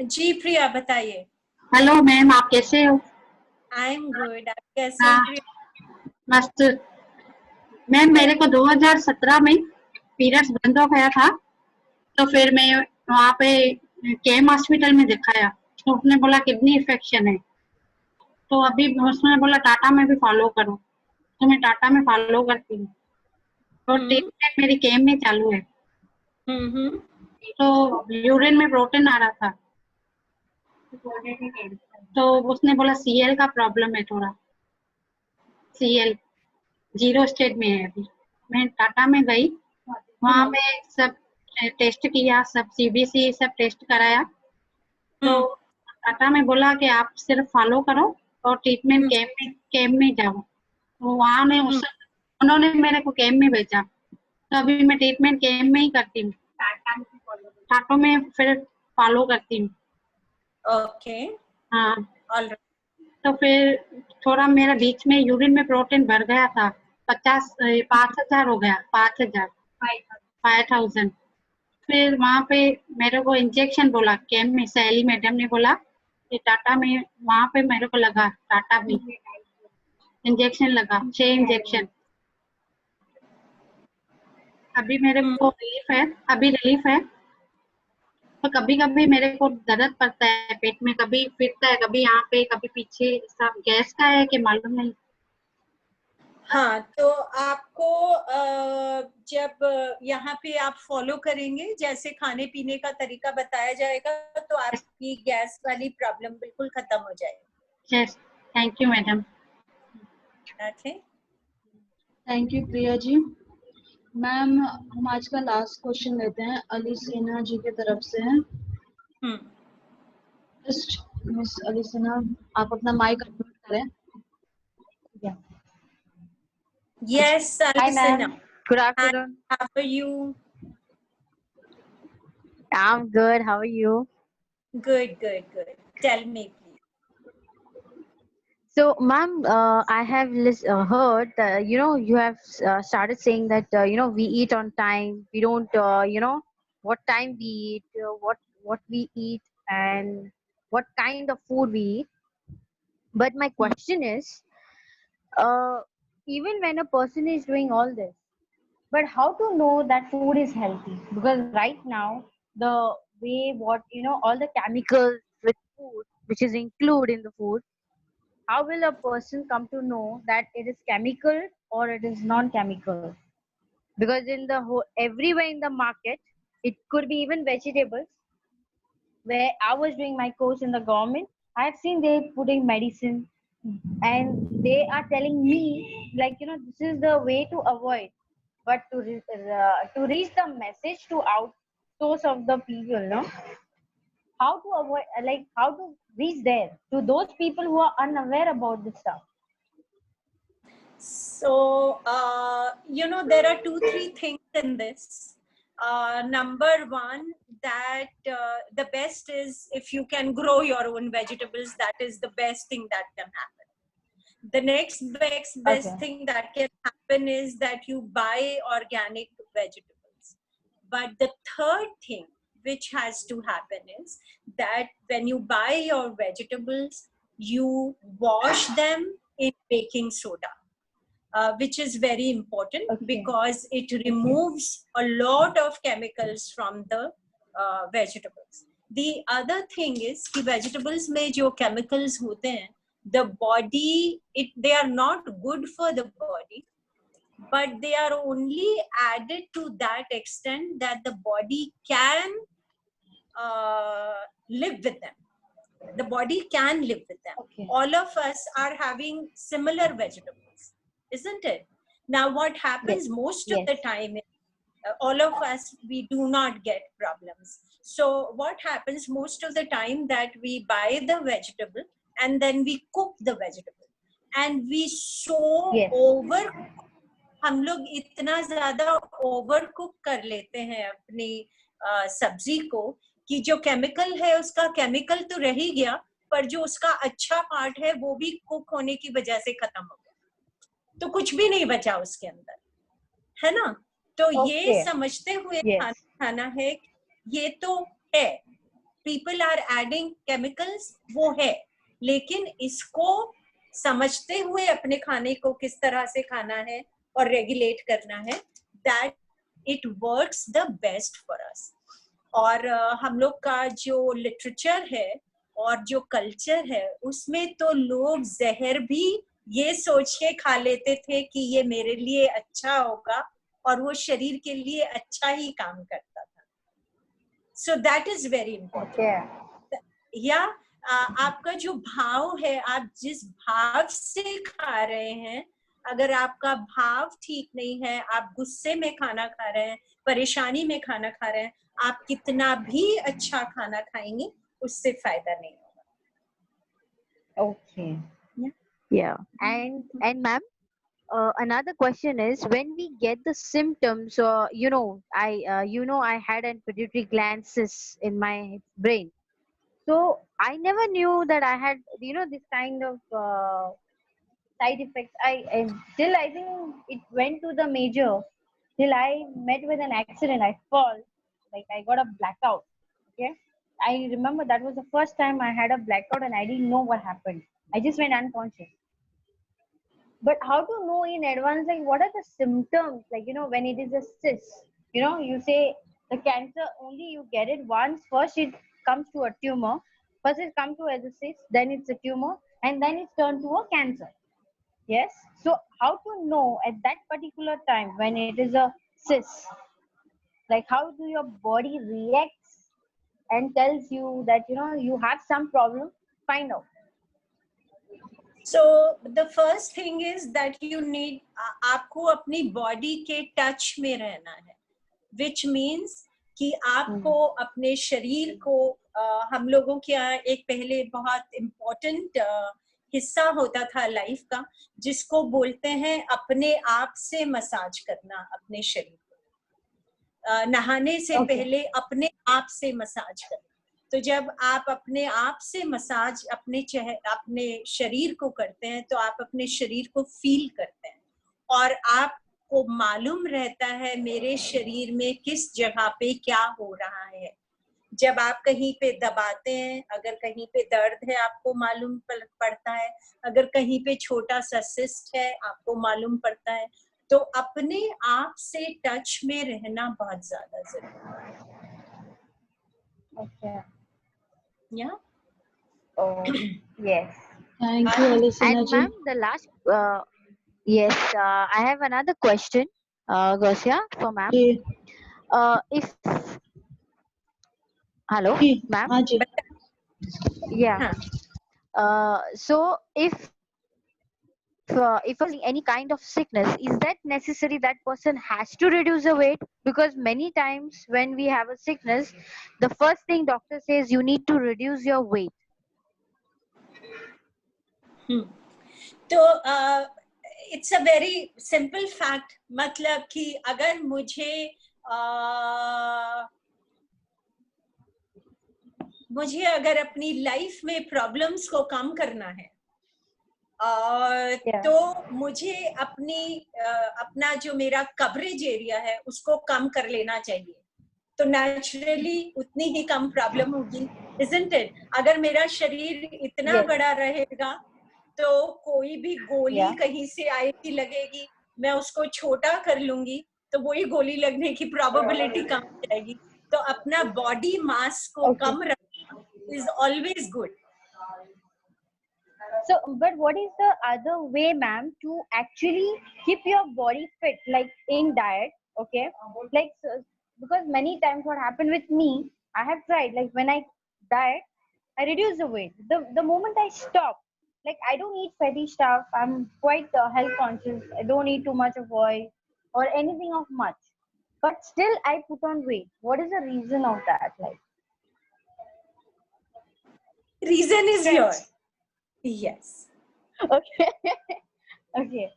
जी प्रिया बताइए। हेलो मैम, आप कैसे हो? आई एम गुड, आप कैसे हैं? मस्त। मैम मेरे को 2017 में पीरियड्स बंद हो गया था, तो फिर मैं वहाँ पे केम हॉस्पिटल में दिखाया, तो उसने बोला किडनी इन्फेक्शन है। तो अभी उसने बोला टाटा में भी फॉलो करो, तो मैं टाटा में फॉलो करती हूँ। तो ट्रीटमेंट मेरी केम में चालू है। तो यूरिन में प्रोटीन आ रहा था, तो उसने बोला सीएल का प्रॉब्लम है थोड़ा, सीएल 0 स्टेट में है अभी। मैं टाटा में गई, वहाँ पे सब टेस्ट किया, सब सीबीसी सब टेस्ट कराया। तो टाटा में बोला कि आप सिर्फ फॉलो करो और ट्रीटमेंट कैम्प में जाओ। तो वहाँ में उन्होंने मेरे को कैम्प में भेजा, तो अभी मैं ट्रीटमेंट कैम्प में ही करती हूँ, टाटा में फिर फॉलो करती हूँ। ओके। हाँ, तो फिर थोड़ा मेरा बीच में यूरिन में प्रोटीन बढ़ गया था, 5,000 हो गया, 5,000। फिर वहाँ पे मेरे को इंजेक्शन बोला कैम्प में, सैली मैडम ने बोला कि टाटा में, वहाँ पे मेरे को लगा टाटा में इंजेक्शन लगा, 6 इंजेक्शन। अभी मेरे को रिलीफ है। तो कभी कभी मेरे को दर्द पड़ता है पेट में, कभी फिरता है, कभी यहाँ पे कभी पीछे, सब गैस का है कि मालूम नहीं। हाँ, तो आपको जब यहाँ पे आप फॉलो करेंगे, जैसे खाने पीने का तरीका बताया जाएगा, तो आपकी गैस वाली प्रॉब्लम बिल्कुल खत्म हो जाएगी। Yes, thank you madam. Okay, thank you Priya ji. Ma'am हम आज का लास्ट क्वेश्चन लेते हैं, अली सिन्हा जी की तरफ से है। मिस अली सिन्हा, आप अपना माइक अनम्यूट करें। Yes, Hi ma'am. Alisana. Good afternoon. Hi, how are you? I'm good. How are you? Good. Tell me, please. So, ma'am, I have heard that you have started saying that we eat on time. We don't what time we eat, what we eat, and what kind of food we eat. But my question is, even when a person is doing all this, but how to know that food is healthy? Because right now the way all the chemicals with food which is included in the food, how will a person come to know that it is chemical or it is non-chemical? Because in the everywhere in the market, it could be even vegetables. Where I was doing my course in the government, I have seen they putting medicine, and they are telling me like this is the way to avoid. But to reach the message to outsource of the people, how to avoid, like how to reach there to those people who are unaware about this stuff. So there are 2-3 things in this. Number one, that the best is if you can grow your own vegetables. That is the best thing that can happen. The next best thing that can happen is that you buy organic vegetables. But the third thing which has to happen is that when you buy your vegetables, you wash them in baking soda. Which is very important because it removes a lot of chemicals from the vegetables. The other thing is कि vegetables में जो chemicals होते हैं, the body, they are not good for the body, but they are only added to that extent that the body can live with them. The body can live with them. All of us are having similar vegetables, isn't it? Now what happens most of the time is all of us, we do not get problems. So what happens most of the time that we buy the vegetable and then we cook the vegetable and we over, हम लोग इतना ज़्यादा over cook कर लेते हैं अपनी सब्जी को कि जो केमिकल है उसका केमिकल तो रह ही गया, पर जो उसका अच्छा पार्ट है वो भी कुक होने की वजह से खत्म हो गया, तो कुछ भी नहीं बचा उसके अंदर, है ना? तो ये समझते हुए खाना है, ये तो है, पीपल आर एडिंग केमिकल्स, वो है, लेकिन इसको समझते हुए अपने खाने को किस तरह से खाना है और रेगुलेट करना है, that it works the best for us. और हम लोग का जो लिटरेचर है और जो कल्चर है उसमें तो लोग जहर भी ये सोच के खा लेते थे कि ये मेरे लिए अच्छा होगा, और वो शरीर के लिए अच्छा ही काम करता था। So that is very important. या आपका जो भाव है, आप जिस भाव से खा रहे हैं, अगर आपका भाव ठीक नहीं है, आप गुस्से में खाना खा रहे हैं, परेशानी में खाना खा रहे हैं, आप कितना भी अच्छा खाना खाएंगे उससे फायदा नहीं होगा। Okay. Yeah. And ma'am, another question is, when we get the symptoms, I had an pituitary gland cyst in my brain. So I never knew that I had, this kind of side effects. Till I think it went to the major, till I met with an accident. I fall, like I got a blackout. Okay. I remember that was the first time I had a blackout and I didn't know what happened. I just went unconscious. But how to know in advance, like what are the symptoms, like, when it is a cyst? You say the cancer only you get it once. First it comes to a tumor. First it comes to as a cyst, then it's a tumor, and then it's turned to a cancer. Yes. So how to know at that particular time when it is a cyst? Like how do your body reacts and tells you that you have some problem? Find out. So the first thing is that you need, आपको अपनी body के touch में रहना है, which means कि आपको अपने शरीर को, हम लोगों के यहाँ एक पहले बहुत important हिस्सा होता था लाइफ का, जिसको बोलते हैं अपने आप से मसाज करना अपने शरीर को। नहाने से पहले अपने आप से मसाज करना। तो जब आप अपने आप से मसाज अपने शरीर को करते हैं तो आप अपने शरीर को फील करते हैं और आपको मालूम रहता है मेरे शरीर में किस जगह पे क्या हो रहा है। जब आप कहीं पे दबाते हैं, अगर कहीं पे दर्द है आपको मालूम पड़ता है, अगर कहीं पे छोटा सा सिस्ट है आपको मालूम पड़ता है। तो अपने आप से टच में रहना बहुत ज्यादा जरूरी है। Yeah. Oh, yes. Thank you, Alisana ji. And ma'am, the last, yes, I have another question, Gausia, for ma'am. If, hello, ma'am. Yeah. So if any kind of sickness, is that necessary that person has to reduce the weight? Because many times when we have a sickness, the first thing doctor says, you need to reduce your weight. तो it's a very simple fact, मतलब कि अगर मुझे अगर अपनी life में problems को कम करना है, तो मुझे अपना जो मेरा कवरेज एरिया है उसको कम कर लेना चाहिए। तो नेचुरली उतनी ही कम प्रॉब्लम होगी, isn't it? अगर मेरा शरीर इतना बड़ा रहेगा तो कोई भी गोली कहीं से आएगी लगेगी, मैं उसको छोटा कर लूंगी तो वही गोली लगने की प्रोबेबिलिटी कम हो जाएगी। तो अपना बॉडी मास को कम रखना is always good. So, but what is the other way, ma'am, to actually keep your body fit, like in diet? Okay, like because many times what happened with me, I have tried, like when I diet, I reduce the weight. The moment I stop, like I don't eat fatty stuff, I'm quite health conscious, I don't eat too much of oil or anything of much, but still I put on weight. What is the reason of that? Like, reason is yours. Yes. Okay. Okay.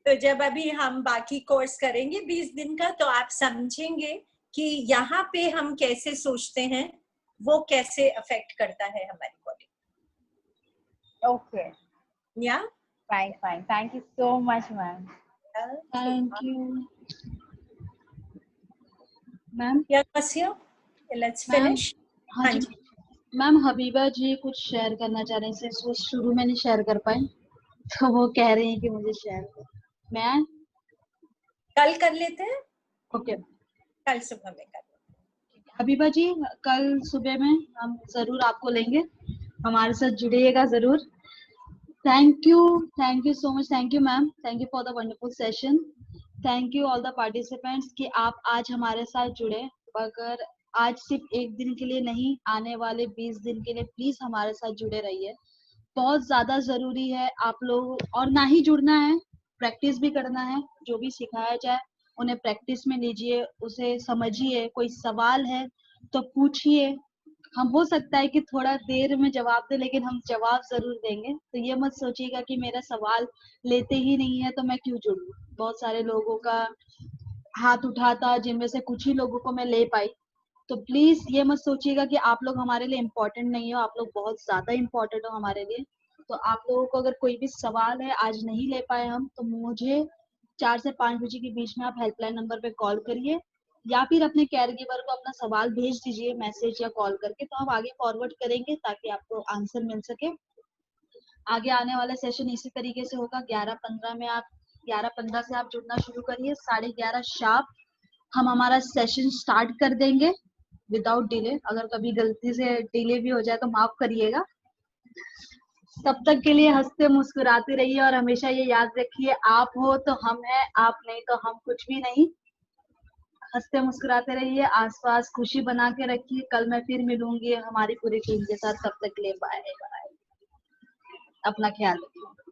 तो जब अभी हम बाकी course करेंगे 20 दिन का, तो आप समझेंगे कि यहाँ पे हम कैसे सोचते हैं वो कैसे अफेक्ट करता है हमारी body. Okay. Yeah. Fine. Thank you so much, ma'am. Thank you. Ma'am. Yeah, Gausia. Let's finish. हाँ जी। मैम हबीबा जी कुछ शेयर करना चाह रहे हैं, वो शुरू में नहीं शेयर कर पाए। तो वो कह रही हैं कि मुझे शेयर करो। मैं कल कर लेते हैं। ओके, कल सुबह में कर। हबीबा जी कल सुबह में हम जरूर आपको लेंगे, हमारे साथ जुड़िएगा जरूर। Thank you so much, thank you ma'am, thank you for the wonderful session, thank you all the participants कि आप आज हमारे साथ जुड़े। अगर आज सिर्फ एक दिन के लिए नहीं, आने वाले 20 दिन के लिए प्लीज हमारे साथ जुड़े रहिए, बहुत ज्यादा जरूरी है आप लोग। और ना ही जुड़ना है, प्रैक्टिस भी करना है, जो भी सिखाया जाए उन्हें प्रैक्टिस में लीजिए, उसे समझिए, कोई सवाल है तो पूछिए। हम हो सकता है कि थोड़ा देर में जवाब दे, लेकिन हम जवाब जरूर देंगे। तो ये मत सोचिएगा कि मेरा सवाल लेते ही नहीं है तो मैं क्यों जुड़ूं। बहुत सारे लोगों का हाथ उठा था जिनमें से कुछ ही लोगों को मैं ले पाई। तो प्लीज ये मत सोचिएगा कि आप लोग हमारे लिए इम्पोर्टेंट नहीं हो, आप लोग बहुत ज्यादा इम्पोर्टेंट हो हमारे लिए। तो आप लोगों को अगर कोई भी सवाल है, आज नहीं ले पाए हम, तो मुझे 4 से 5 बजे के बीच में आप हेल्पलाइन नंबर पे कॉल करिए, या फिर अपने केयर गिवर को अपना सवाल भेज दीजिए मैसेज या कॉल करके, तो हम आगे फॉरवर्ड करेंगे ताकि आपको आंसर मिल सके। आगे आने वाला सेशन इसी तरीके से होगा। 11:15 से आप जुड़ना शुरू करिए, 11:30 शार्प हम हमारा सेशन स्टार्ट कर देंगे विदाउट डिले। अगर कभी गलती से डिले भी हो जाए तो माफ करिएगा। तब तक के लिए हंसते मुस्कुराते रहिए और हमेशा ये याद रखिए, आप हो तो हम हैं, आप नहीं तो हम कुछ भी नहीं। हंसते मुस्कुराते रहिए, आसपास खुशी बना के रखिए। कल मैं फिर मिलूंगी हमारी पूरी टीम के साथ, तब तक के लिए बाय बाय, अपना ख्याल रखिए।